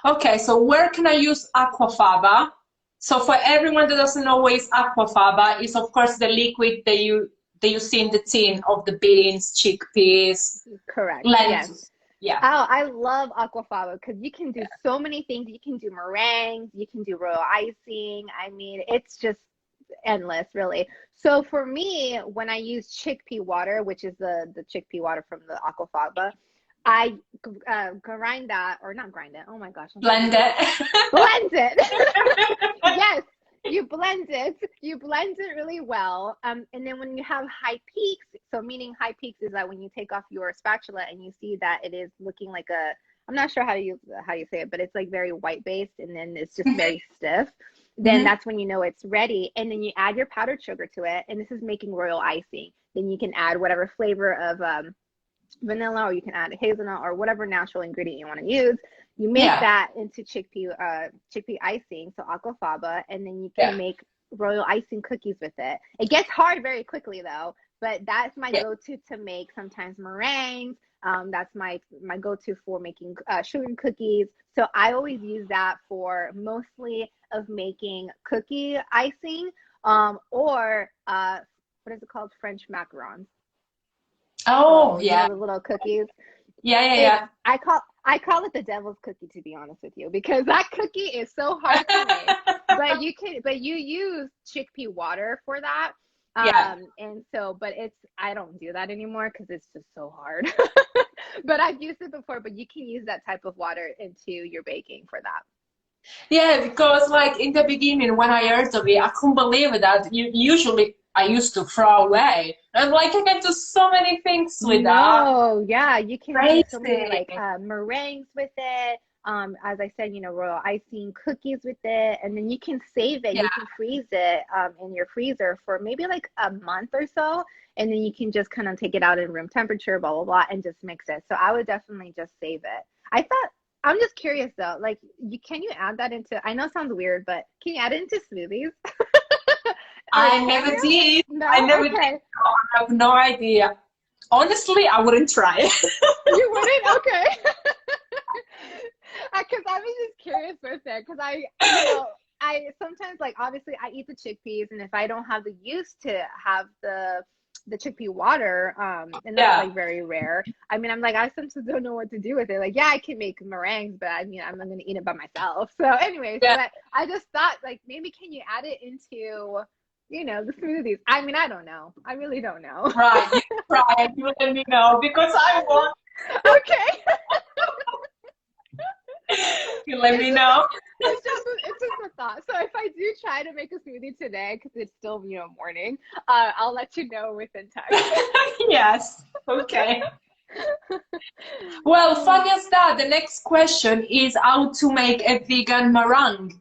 Speaker 3: Okay, so where can I use aquafaba? So for everyone that doesn't know what is aquafaba, is of course the liquid that you see in the tin of the beans, chickpeas,
Speaker 2: Correct. Yes.
Speaker 3: lentils. Yeah.
Speaker 2: Oh, I love aquafaba because you can do so many things. You can do meringues, you can do royal icing. I mean, it's just endless, really. So for me, when I use chickpea water, which is the chickpea water from the aquafaba, I grind that, or not grind it. Oh my gosh,
Speaker 3: Blend it.
Speaker 2: blend it. Yes, you blend blend it. You blend it really well. And then when you have high peaks, so meaning high peaks is that when you take off your spatula and you see that it is looking like a, I'm not sure how you say it, but it's like very white based, and then it's just very stiff. Then that's when you know it's ready. And then you add your powdered sugar to it, and this is making royal icing. Then you can add whatever flavor of vanilla, or you can add hazelnut or whatever natural ingredient you want to use. You make that into chickpea icing, so aquafaba, and then you can make royal icing cookies with it. It gets hard very quickly though, but that's my go-to to make sometimes meringues. That's my go-to for making sugar cookies. So I always use that for mostly of making cookie icing, or what is it called? French macarons.
Speaker 3: Oh,
Speaker 2: so, you know, the little cookies.
Speaker 3: Yeah.
Speaker 2: I call it the devil's cookie, to be honest with you, because that cookie is so hard to make. but you use chickpea water for that. And so, but I don't do that anymore because it's just so hard. But I've used it before, but you can use that type of water into your baking for that.
Speaker 3: Yeah, because like in the beginning when I heard of it, I couldn't believe it that I used to throw away. And like I can do so many things with that.
Speaker 2: Oh, yeah, you can do so many like meringues with it. As I said, you know, royal icing cookies with it, and then you can save it. You can freeze it in your freezer for maybe like a month or so, and then you can just kind of take it out in room temperature, blah blah blah, and just mix it. So I would definitely just save it. I'm just curious though, like can you add that into? I know it sounds weird, but can you add it into smoothies?
Speaker 3: I never did.
Speaker 2: No?
Speaker 3: I never did. I have no idea. Honestly, I wouldn't try it.
Speaker 2: You wouldn't? Okay. Because I was just curious with it, because I sometimes, like, obviously I eat the chickpeas, and if I don't have the use to have the chickpea water, and that's like very rare. I mean, I'm like, I sometimes don't know what to do with it. Like, I can make meringues, but I mean, I'm not gonna eat it by myself. So anyways, but I just thought, like, maybe can you add it into, you know, the smoothies? I mean, I don't know. I really don't know.
Speaker 3: Right, you try. You let me know because I want.
Speaker 2: Okay.
Speaker 3: You let me know.
Speaker 2: It's just a thought. So if I do try to make a smoothie today, because it's still, you know, morning, I'll let you know within time.
Speaker 3: Yes. Okay. Well, funny as that, the next question is how to make a vegan meringue.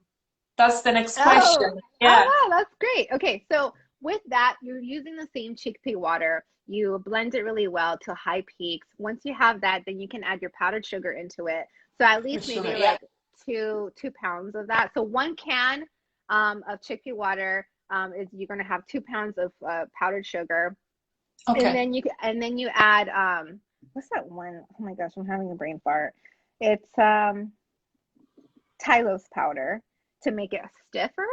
Speaker 3: That's the next question. Yeah.
Speaker 2: Oh, wow, that's great. Okay, so with that, you're using the same chickpea water. You blend it really well to high peaks. Once you have that, then you can add your powdered sugar into it. So at least maybe like 2 pounds of that. So 1 can of chickpea water is you're going to have 2 pounds of powdered sugar. Okay. And then you add what's that one? Oh my gosh, I'm having a brain fart. It's Tylose powder to make it stiffer.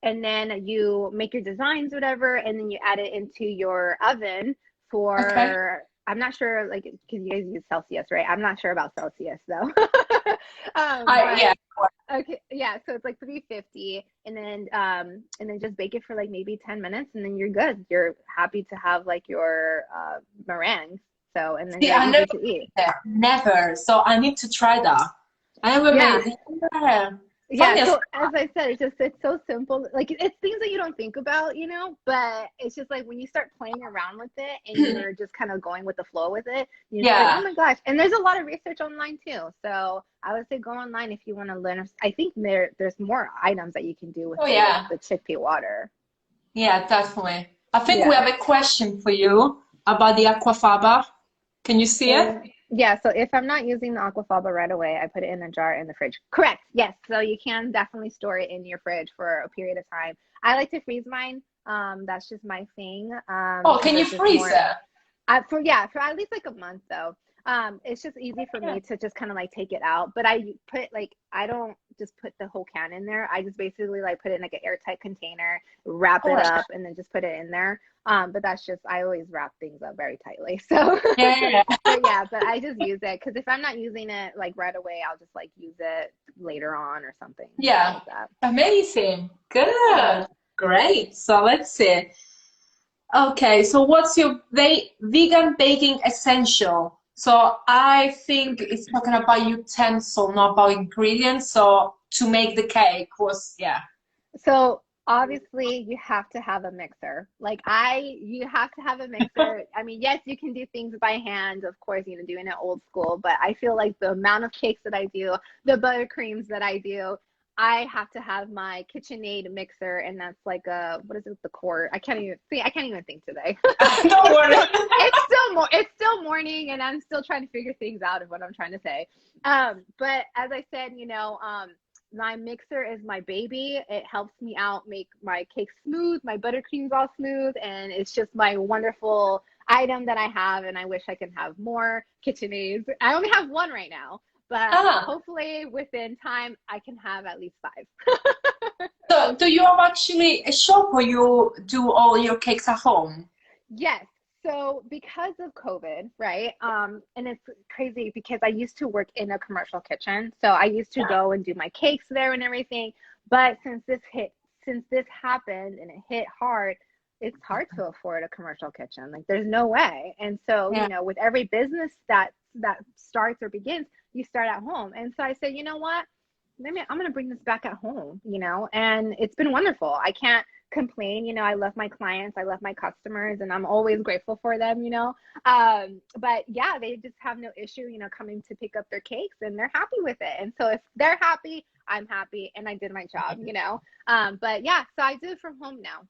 Speaker 2: And then you make your designs, whatever, and then you add it into your oven for I'm not sure, like, because you guys use Celsius, right? I'm not sure about Celsius though. Okay, yeah. So it's like 350, and then just bake it for like maybe 10 minutes, and then you're good. You're happy to have like your meringue. So and then
Speaker 3: I never
Speaker 2: to eat.
Speaker 3: Never. So I need to try that. I never made it.
Speaker 2: Yeah, so as I said, it's so simple. Like, it's things that you don't think about, you know, but it's just like when you start playing around with it and you're just kind of going with the flow with it, you're like, oh my gosh. And there's a lot of research online too. So I would say go online if you want to learn. I think there's more items that you can do with the chickpea water. Yeah,
Speaker 3: definitely. I think we have a question for you about the aquafaba. Can you see it?
Speaker 2: Yeah, so if I'm not using the aquafaba right away, I put it in a jar in the fridge. Correct. Yes. So you can definitely store it in your fridge for a period of time. I like to freeze mine. That's just my thing.
Speaker 3: Can you freeze it?
Speaker 2: For at least like a month though. It's just easy for me to just kind of like take it out. But I don't just put the whole can in there. I just basically like put it in like an airtight container, wrap it up, and then just put it in there. But that's just, I always wrap things up very tightly. So but I just use it because if I'm not using it like right away, I'll just like use it later on or something.
Speaker 3: Yeah.
Speaker 2: Like that.
Speaker 3: Amazing. Good. Great. So let's see. Okay. So what's your vegan baking essential? So I think it's talking about utensil, not about ingredients. So to make the cake was,
Speaker 2: So Obviously, you have to have a mixer. You have to have a mixer. I mean, yes, you can do things by hand, of course, doing it old school, but I feel like the amount of cakes that I do, the buttercreams that I do, I have to have my KitchenAid mixer, and that's like what is it, the quart? I can't even think today.
Speaker 3: Don't worry.
Speaker 2: It's still morning, and I'm still trying to figure things out of what I'm trying to say. But as I said, my mixer is my baby. It helps me out, make my cakes smooth, my buttercreams all smooth, and it's just my wonderful item that I have, and I wish I could have more KitchenAids. I only have one right now, but hopefully within time I can have at least 5.
Speaker 3: So do you have actually a shop where you do all your cakes at home?
Speaker 2: Yes. So because of COVID, right? And it's crazy because I used to work in a commercial kitchen. So I used to go and do my cakes there and everything. But since this happened and it hit hard, it's hard to afford a commercial kitchen. Like there's no way. And so, with every business that starts or begins, you start at home. And so I said, you know what? Maybe I'm going to bring this back at home, and it's been wonderful. I can't complain. I love my clients, I love my customers, and I'm always grateful for them, but yeah, they just have no issue, coming to pick up their cakes, and they're happy with it. And so if they're happy, I'm happy, and I did my job, but yeah, so I do it from home now.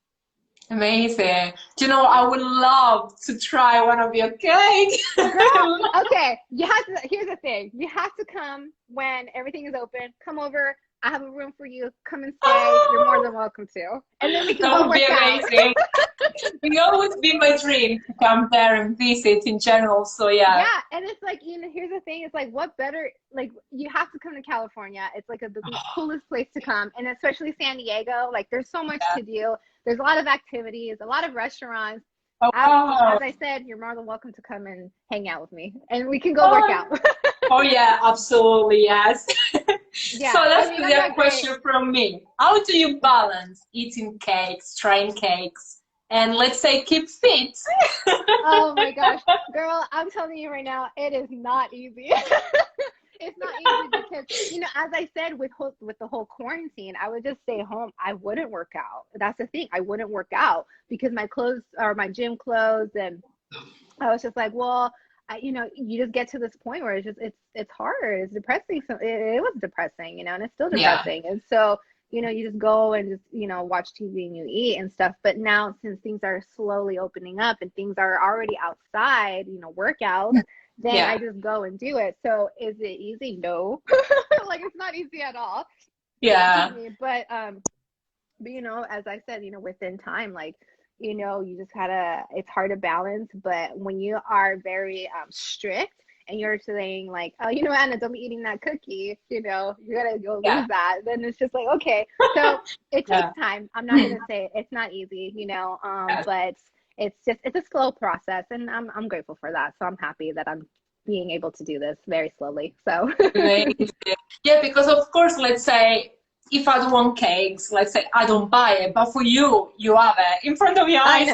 Speaker 3: Amazing. Do you know, I would love to try one of your cakes.
Speaker 2: Girl, okay, here's the thing. You have to come when everything is open. Come over. I have a room for you. Come and stay. You're more than welcome to. And then we can go work out. That would be amazing.
Speaker 3: It always be my dream to come there and visit in general. So yeah.
Speaker 2: Yeah, and it's like, here's the thing. It's like, what better, like, you have to come to California. It's like the coolest place to come. And especially San Diego. Like, there's so much to do. There's a lot of activities, a lot of restaurants. As I said, you're more than welcome to come and hang out with me. And we can go work out.
Speaker 3: Oh yeah, absolutely, yes.
Speaker 2: Yeah,
Speaker 3: so that's the question from me. How do you balance eating cakes, trying cakes, and let's say keep fit?
Speaker 2: Oh my gosh, girl, I'm telling you right now, it is not easy. It's not easy because, as I said, with the whole quarantine, I would just stay home. I wouldn't work out. That's the thing. I wouldn't work out because my clothes are my gym clothes, and I was just like, well, you just get to this point where it's hard. It's depressing. So it was depressing, and it's still depressing. Yeah. And so, you just go and just, watch TV and you eat and stuff. But now, since things are slowly opening up and things are already outside, workouts, then I just go and do it. So is it easy? No. Like, it's not easy at all.
Speaker 3: Yeah.
Speaker 2: But as I said, within time, like, you just it's hard to balance. But when you are very strict and you're saying like, oh, Anna, don't be eating that cookie, you gotta go lose that, then it's just like, okay. So it takes time. I'm not gonna say it's not easy, but it's a slow process, and I'm grateful for that. So I'm happy that I'm being able to do this very slowly. So
Speaker 3: yeah, because of course, let's say if I don't want cakes, let's say I don't buy it, but for you, you have it in front of your eyes.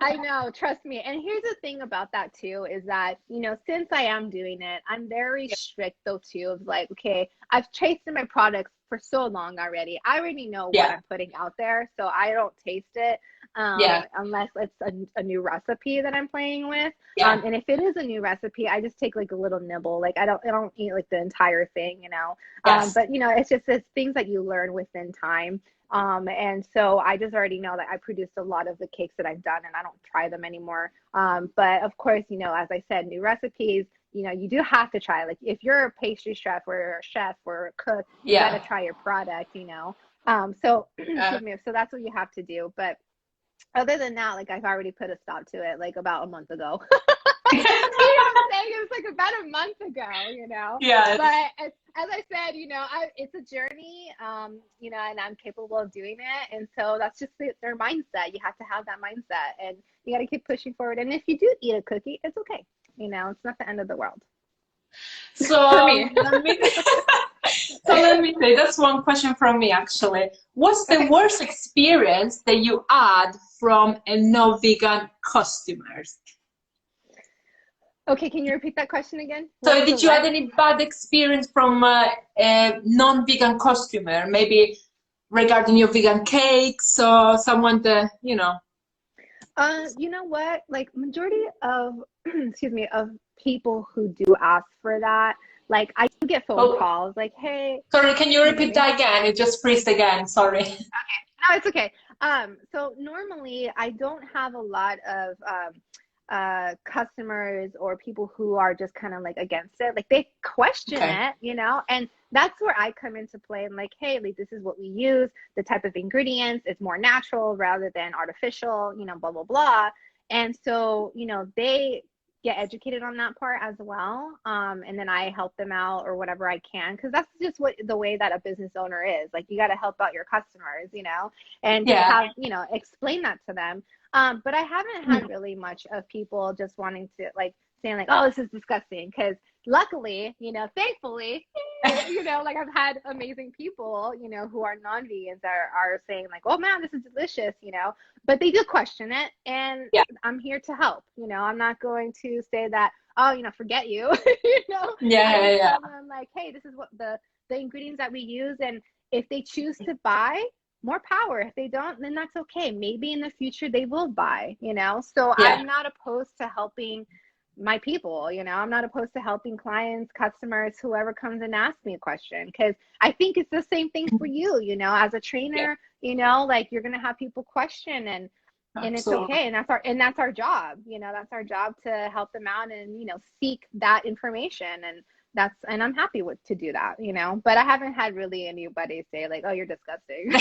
Speaker 2: I know, trust me. And here's the thing about that too, is that, since I am doing it, I'm very strict though too, of like, okay, I've tasted my products for so long already. I already know what I'm putting out there, so I don't taste it unless it's a new recipe that I'm playing with. And if it is a new recipe, I just take like a little nibble. Like I don't eat like the entire thing, but it's things that you learn within time. And so I just already know that I produced a lot of the cakes that I've done, and I don't try them anymore. But of course, as I said, new recipes, you do have to try. Like if you're a pastry chef or a chef or a cook, you got to try your product, so excuse me, so that's what you have to do. But other than that, like I've already put a stop to it like about a month ago. You know what I'm saying? It was like about a month ago, Yeah. But as I said, it's a journey, and I'm capable of doing it. And so that's just their mindset. You have to have that mindset, and you got to keep pushing forward. And if you do eat a cookie, it's okay. It's not the end of the world.
Speaker 3: So let me say, that's one question from me actually. What's the worst experience that you had from a no vegan customers?
Speaker 2: Okay, can you repeat that question again? What
Speaker 3: So
Speaker 2: was the
Speaker 3: did you have
Speaker 2: what?
Speaker 3: any bad experience from a non-vegan customer, maybe regarding your vegan cakes or someone that, you know?
Speaker 2: You know what? Like majority of excuse me, of people who do ask for that, like I do get phone
Speaker 3: Oh,
Speaker 2: calls like, "Hey,
Speaker 3: sorry, can you
Speaker 2: can you hear
Speaker 3: repeat
Speaker 2: me?"
Speaker 3: that again? It just freezed again, sorry.
Speaker 2: No, it's okay. So normally I don't have a lot of customers or people who are just kind of like against it. Like they question
Speaker 3: Okay.
Speaker 2: it, you know, and that's where I come into play. And like, hey, like this is what we use, the type of ingredients, it's more natural rather than artificial, you know, blah blah blah. And so, you know, they get educated on that part as well. And then I help them out or whatever I can, because that's just what the way that a business owner is. Like you got to help out your customers, you know, and just
Speaker 3: Yeah.
Speaker 2: have, you know, explain that to them. But I haven't had really much of people just wanting to like saying like, oh, this is disgusting. Because luckily, you know, thankfully, you know, like I've had amazing people, you know, who are non-vegans that are saying like, oh man, this is delicious, you know, but they do question it, and
Speaker 3: Yeah.
Speaker 2: I'm here to help. You know, I'm not going to say that, oh, you know, forget you. You know, I
Speaker 3: Yeah, yeah,
Speaker 2: just
Speaker 3: yeah.
Speaker 2: tell them like, hey, this is what the ingredients that we use, and if they choose to buy, more power. If they don't, then that's okay. Maybe in the future they will buy, you know? So
Speaker 3: Yeah.
Speaker 2: I'm not opposed to helping my people, you know? I'm not opposed to helping clients, customers, whoever comes and asks me a question. Because I think it's the same thing for you, you know, as a
Speaker 3: Yeah,
Speaker 2: trainer, you know, like you're gonna have people question, and it's
Speaker 3: absolutely.
Speaker 2: okay. And that's our job, you know, that's our job to help them out and, you know, seek that information. And I'm happy with to do that, you know, but I haven't had really anybody say like, oh, you're disgusting.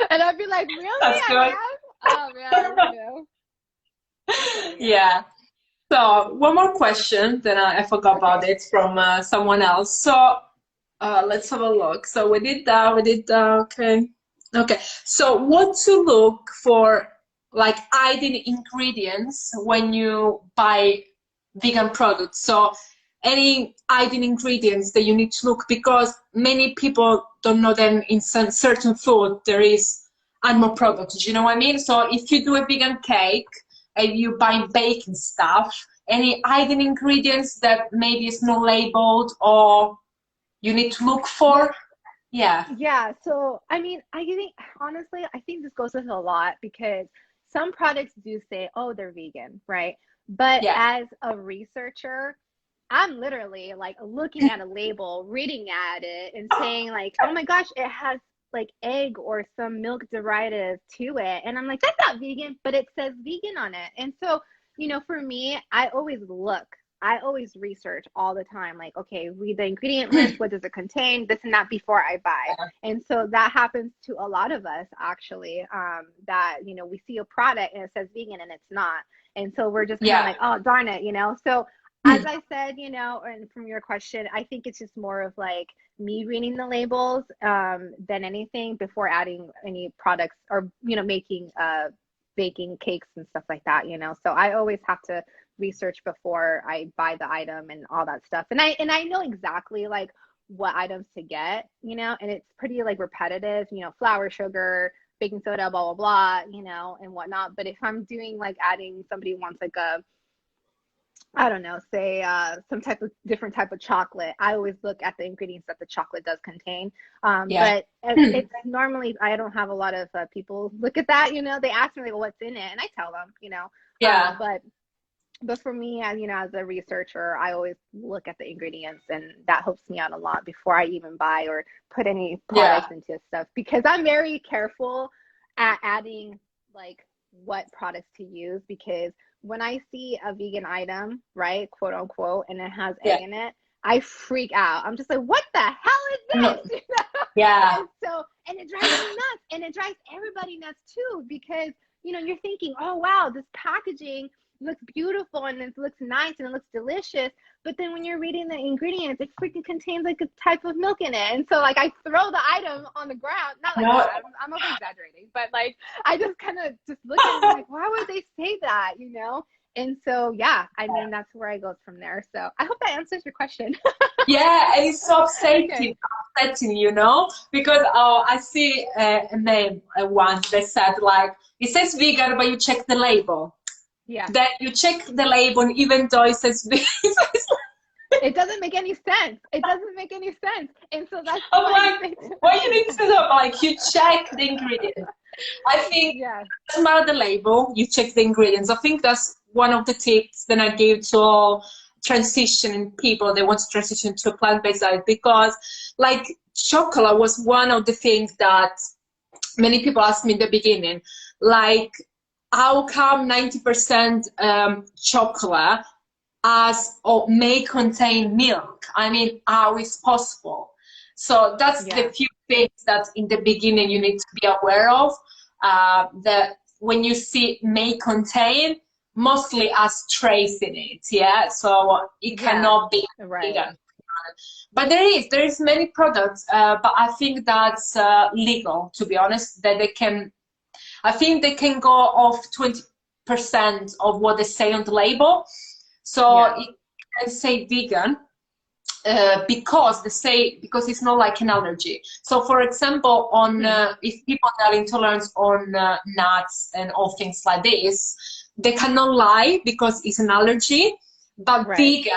Speaker 2: And I'd be like, really?
Speaker 3: That's
Speaker 2: I
Speaker 3: good.
Speaker 2: am? Oh man, you know. So yeah.
Speaker 3: Yeah. So one more question, then I forgot
Speaker 2: Okay.
Speaker 3: about it from someone else. So let's have a look. So we did that, we did that, okay. Okay. So what to look for, like hidden ingredients when you buy vegan products? So any hidden ingredients that you need to look, because many people don't know them in some certain food there is animal products. Do you know what I mean? So if you do a vegan cake and you buy baking stuff, any hidden ingredients that maybe is not labeled or you need to look for? Yeah.
Speaker 2: Yeah, so I mean, I think honestly, I think this goes with a lot because some products do say, oh, they're vegan, right? But
Speaker 3: Yeah.
Speaker 2: as a researcher, I'm literally like looking at a label, reading at it, and saying, like, oh my gosh, it has like egg or some milk derivative to it. And I'm like, that's not vegan, but it says vegan on it. And so, you know, for me, I always look. I always research all the time, like, okay, read the ingredient list, what does it contain, this and that before I buy. And so that happens to a lot of us actually, that, you know, we see a product and it says vegan and it's not. And so we're just kind of
Speaker 3: Yeah.
Speaker 2: like, oh, darn it, you know? So as I said, you know, and from your question, I think it's just more of like me reading the labels than anything before adding any products or, you know, making baking cakes and stuff like that, you know. So I always have to research before I buy the item and all that stuff. And I know exactly like what items to get, you know, and it's pretty like repetitive, you know, flour, sugar, baking soda, blah blah blah, you know, and whatnot. But if I'm doing like adding, somebody wants like a, I don't know, say some type of different type of chocolate. I always look at the ingredients that the chocolate does contain.
Speaker 3: Yeah.
Speaker 2: But it's normally, I don't have a lot of people look at that. You know, they ask me like, what's in it, and I tell them. You know,
Speaker 3: Yeah.
Speaker 2: but for me, as you know, as a researcher, I always look at the ingredients, and that helps me out a lot before I even buy or put any
Speaker 3: Yeah.
Speaker 2: products into stuff, because I'm very careful at adding like what products to use, because when I see a vegan item, right, quote unquote, and it has
Speaker 3: Yeah.
Speaker 2: egg in it, I freak out. I'm just like, what the hell is
Speaker 3: No.
Speaker 2: this? You know?
Speaker 3: Yeah.
Speaker 2: And so, and it drives me nuts, and it drives everybody nuts too, because you know, you're thinking, oh wow, this packaging looks beautiful and it looks nice and it looks delicious, but then when you're reading the ingredients, it freaking contains like a type of milk in it. And so like I throw the item on the ground, not like
Speaker 3: No.
Speaker 2: that, I'm over exaggerating, but like I just kind of just look at it and like, why would they say that, you know? And so yeah, I mean, that's where I go from there. So I hope that answers your question.
Speaker 3: Yeah, and it's so
Speaker 2: Okay.
Speaker 3: upsetting, you know, because I see a meme once that said like, it says vegan, but you check the label.
Speaker 2: Yeah.
Speaker 3: Then you check the label, and even though it says vegan,
Speaker 2: It doesn't make any sense. It doesn't make any sense. And so that's
Speaker 3: I'm
Speaker 2: why
Speaker 3: like, what you need to do? Like, you check the ingredients. I think
Speaker 2: yeah.
Speaker 3: doesn't matter the label, you check the ingredients. I think that's one of the tips that I give to all transitioning people that want to transition to a plant-based diet, because like chocolate was one of the things that many people asked me in the beginning, like, how come 90% chocolate as or may contain milk? I mean, how is possible? So that's the few things that in the beginning you need to be aware of. That when you see may contain, mostly as trace in it, yeah. So it cannot be vegan. But there is many products, but I think that's legal, to be honest. That they can, I think they can go off 20% of what they say on the label. So it can say vegan because they say, because it's not like an allergy. So for example, on if people are intolerant on nuts and all things like this, they cannot lie because it's an allergy. But vegan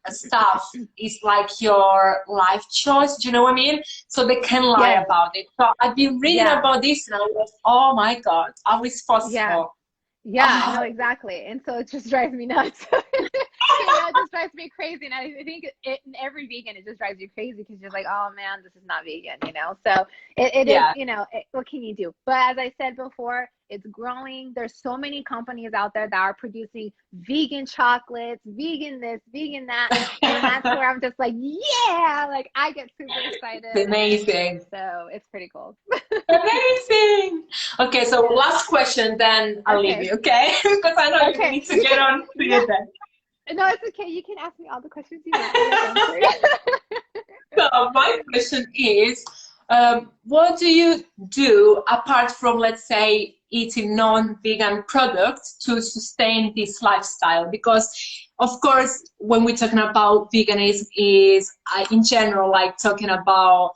Speaker 3: stuff is like your life choice. Do you know what I mean? So they can lie about it. So I've been reading about this and I was, oh my God, how is possible?
Speaker 2: Yeah, I know exactly. And so it just drives me nuts. It just drives me crazy. And I think in every vegan, it just drives you crazy because you're like, oh man, this is not vegan, you know? So it is, you know, what can you do? But as I said before, it's growing. There's so many companies out there that are producing vegan chocolates, vegan this, vegan that. And that's where I'm just like, yeah, like I get super excited.
Speaker 3: It's amazing.
Speaker 2: So it's pretty cool.
Speaker 3: Amazing. Okay, so last question, then I'll leave you, okay? Because I know you need to get on to your day.
Speaker 2: No, it's okay. You can ask me all the questions you want.
Speaker 3: So my question is, what do you do apart from, let's say, eating non-vegan products to sustain this lifestyle? Because, of course, when we're talking about veganism is, in general, like talking about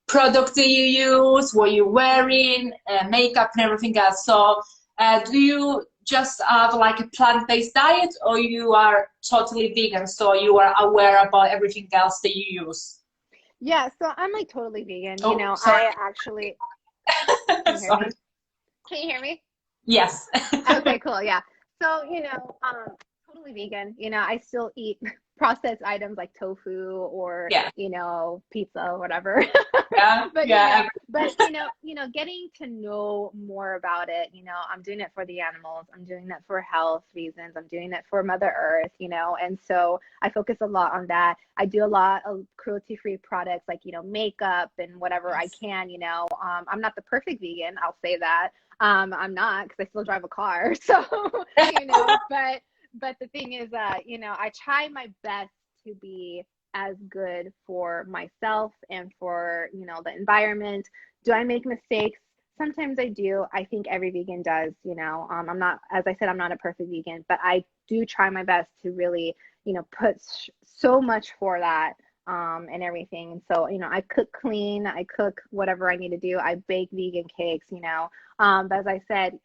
Speaker 3: products that you use, what you're wearing, makeup and everything else. So do you just have like a plant-based diet, or you are totally vegan, so you are aware about everything else that you use?
Speaker 2: Yeah, so I'm like totally vegan.
Speaker 3: Oh,
Speaker 2: you know,
Speaker 3: sorry.
Speaker 2: I actually can you hear me?
Speaker 3: Yes.
Speaker 2: Okay, cool. Yeah. So, you know, totally vegan. You know, I still eat processed items like tofu or you know, pizza or whatever. But you know, getting to know more about it, you know, I'm doing it for the animals, I'm doing it for health reasons, I'm doing it for Mother Earth, you know, and so I focus a lot on that. I do a lot of cruelty-free products like, you know, makeup and whatever I can, you know. I'm not the perfect vegan, I'll say that. I'm not, because I still drive a car. So, you know, but the thing is, you know, I try my best to be as good for myself and for, you know, the environment. Do I make mistakes? Sometimes I do. I think every vegan does, you know. I'm not, as I said, I'm not a perfect vegan, but I do try my best to really, you know, put so much for that and everything. And so, you know, I cook clean, I cook whatever I need to do. I bake vegan cakes, you know. But as I said,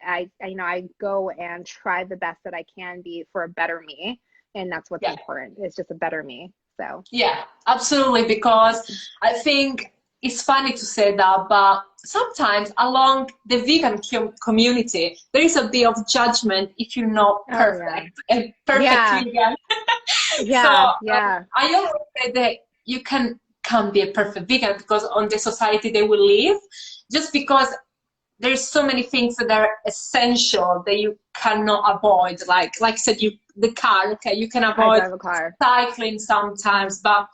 Speaker 2: you know, I go and try the best that I can be for a better me. And that's what's important. It's just a better me. So
Speaker 3: yeah, absolutely. Because I think it's funny to say that, but sometimes along the vegan community, there is a bit of judgment if you're not perfect and perfect vegan. I always say that you can't be a perfect vegan, because on the society they will live, just because there's so many things that are essential that you cannot avoid. Like I said, the car, okay, you can avoid cycling sometimes, but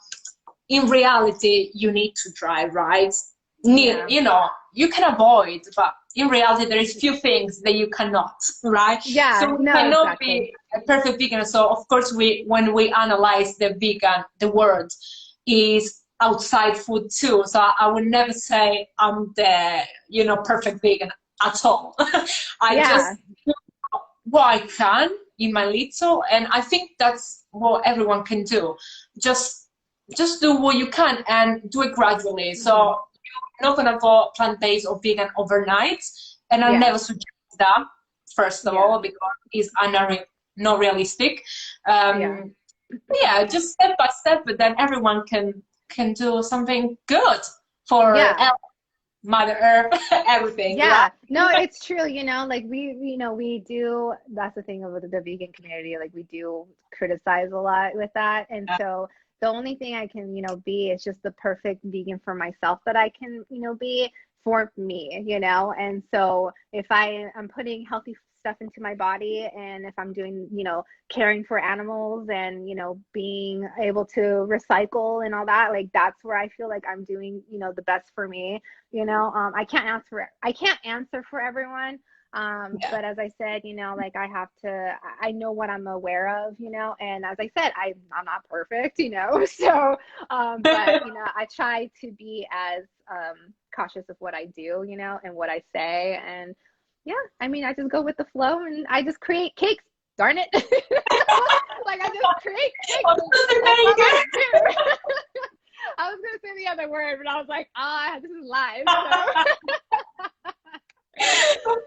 Speaker 3: in reality, you need to drive, right? You know, you can avoid, but in reality, there is few things that you cannot, right?
Speaker 2: Yeah,
Speaker 3: so we cannot be a perfect vegan. So of course, when we analyze the word is outside food too. So I would never say I'm the, you know, perfect vegan at all. I just do what I can in my little, and I think that's what everyone can do. Just do what you can and do it gradually. So you're not gonna go plant-based or vegan overnight, and I never suggest that, first of all, because it's not realistic.
Speaker 2: Yeah.
Speaker 3: Yeah, just step by step, but then everyone can do something good for
Speaker 2: Yeah.
Speaker 3: Mother Earth, everything.
Speaker 2: Yeah,
Speaker 3: Right?
Speaker 2: no, it's true, like we do, that's the thing with the vegan community, like we do criticize a lot with that. And so the only thing I can, be is just the perfect vegan for myself that I can, be for me, And so if I am putting healthy stuff into my body, and if I'm doing, caring for animals, and, being able to recycle and all that, like that's where I feel like I'm doing, the best for me. I can't answer for everyone. But as I said, like I know what I'm aware of, and as I said, I'm not perfect, so, but, I try to be as, cautious of what I do, and what I say. And yeah, I mean, I just go with the flow, and I just create cakes, darn it. Like I just create cakes.
Speaker 3: Oh,
Speaker 2: That's all I do. I was gonna say the other word, but I was like, this is live.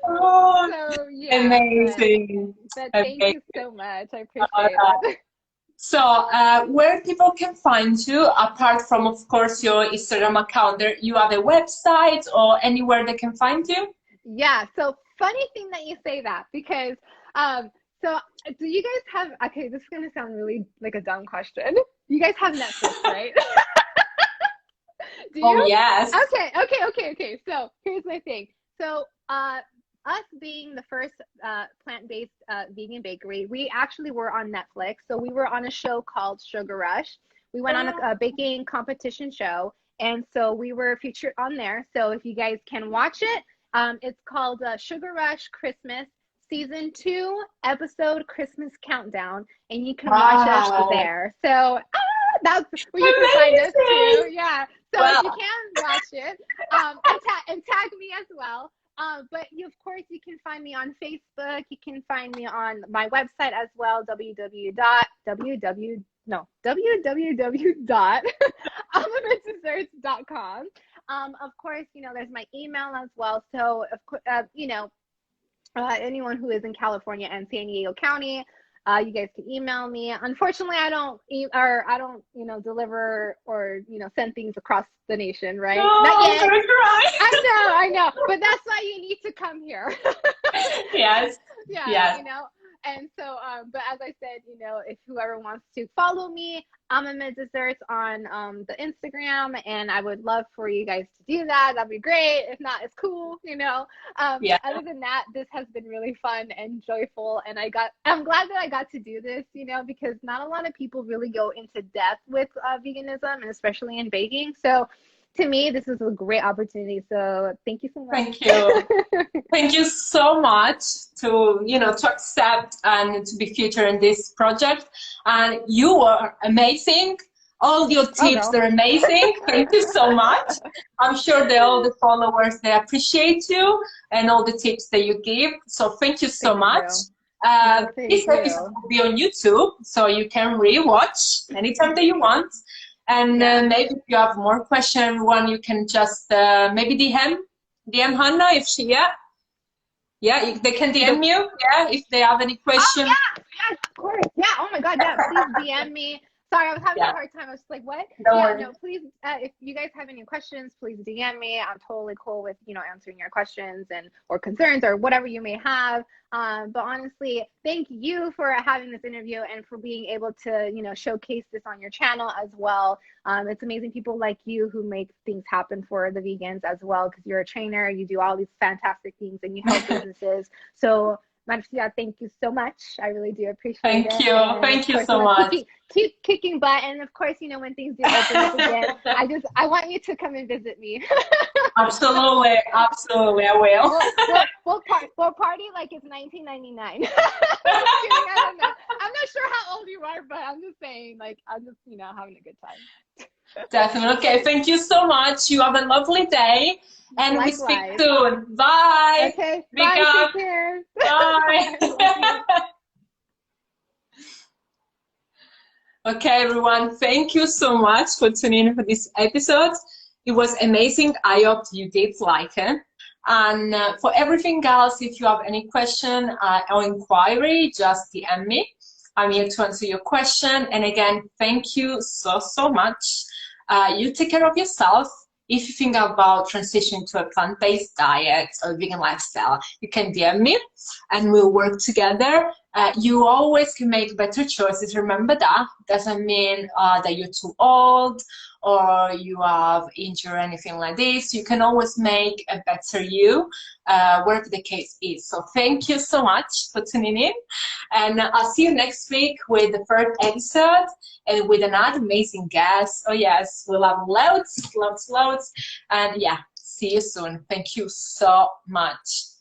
Speaker 2: So yeah.
Speaker 3: Amazing.
Speaker 2: But thank you so much. I appreciate it.
Speaker 3: So, where people can find you, apart from, of course, your Instagram account, you have a website or anywhere they can find you?
Speaker 2: Yeah. So funny thing that you say that, because so do you guys have? Okay, this is gonna sound really like a dumb question. You guys have Netflix, right? Do you?
Speaker 3: Oh yes.
Speaker 2: Okay. So here's my thing. So us being the first plant-based vegan bakery, we actually were on Netflix. So we were on a show called Sugar Rush. We went on a baking competition show, and so we were featured on there. So if you guys can watch it, it's called Sugar Rush Christmas Season 2 episode Christmas Countdown, and you can watch us there. So that's where you can find us too. Yeah. So if you can watch it, and tag me as well. But of course, you can find me on Facebook. You can find me on my website as well, www.alphabetdesserts.com. Of course, there's my email as well. So, of course, anyone who is in California and San Diego County, you guys can email me. Unfortunately, I don't deliver or send things across the nation, right?
Speaker 3: No,
Speaker 2: not yet.
Speaker 3: Right.
Speaker 2: I know, but that's why you need to come here.
Speaker 3: Yes.
Speaker 2: Yeah.
Speaker 3: Yes.
Speaker 2: And so, but as I said, if whoever wants to follow me, I'm Amid Desserts on the Instagram, and I would love for you guys to do that. That'd be great. If not, it's cool,
Speaker 3: Yeah.
Speaker 2: Other than that, this has been really fun and joyful, and I'm glad that I got to do this, because not a lot of people really go into depth with veganism, and especially in baking. So to me, this is a great opportunity. So thank you so much.
Speaker 3: Thank you. Thank you so much to accept and to be featured in this project. And you are amazing. All your tips are amazing. Thank you so much. I'm sure that all the followers, they appreciate you and all the tips that you give. So thank you so much. This episode will be on YouTube, so you can rewatch anytime that you want. And maybe if you have more questions, you can just maybe DM Hannah if she, they can DM you, if they have any questions.
Speaker 2: Oh, yeah, of course. Yeah, oh my God, yeah, please DM me. Sorry, I was having a hard time. I was just like, what? No, please, if you guys have any questions, please DM me. I'm totally cool with, answering your questions or concerns or whatever you may have. But honestly, thank you for having this interview and for being able to, showcase this on your channel as well. It's amazing people like you who make things happen for the vegans as well, because you're a trainer, you do all these fantastic things, and you help businesses. So Marfisia, thank you so much. I really do appreciate it.
Speaker 3: Thank you so much.
Speaker 2: Keep kicking butt, and of course, when things do open up again, I want you to come and visit me.
Speaker 3: Absolutely, I will.
Speaker 2: We'll party like it's 1999. I'm just kidding, I don't know. I'm not sure how old you are, but I'm just saying, I'm just having a good time.
Speaker 3: Definitely. Okay, thank you so much. You have a lovely day. And likewise. We speak soon. Bye.
Speaker 2: Okay. Bye. Take care.
Speaker 3: Bye. Okay, everyone. Thank you so much for tuning in for this episode. It was amazing. I hope you did like it. And for everything else, if you have any question or inquiry, just DM me. I'm here to answer your question. And again, thank you so much. You take care of yourself. If you think about transitioning to a plant-based diet or vegan lifestyle, you can DM me and we'll work together. You always can make better choices. Remember that. Doesn't mean that you're too old or you have injury or anything like this. You can always make a better you, wherever the case is. So thank you so much for tuning in. And I'll see you next week with the third episode and with another amazing guest. Oh yes, we'll have loads. And yeah, see you soon. Thank you so much.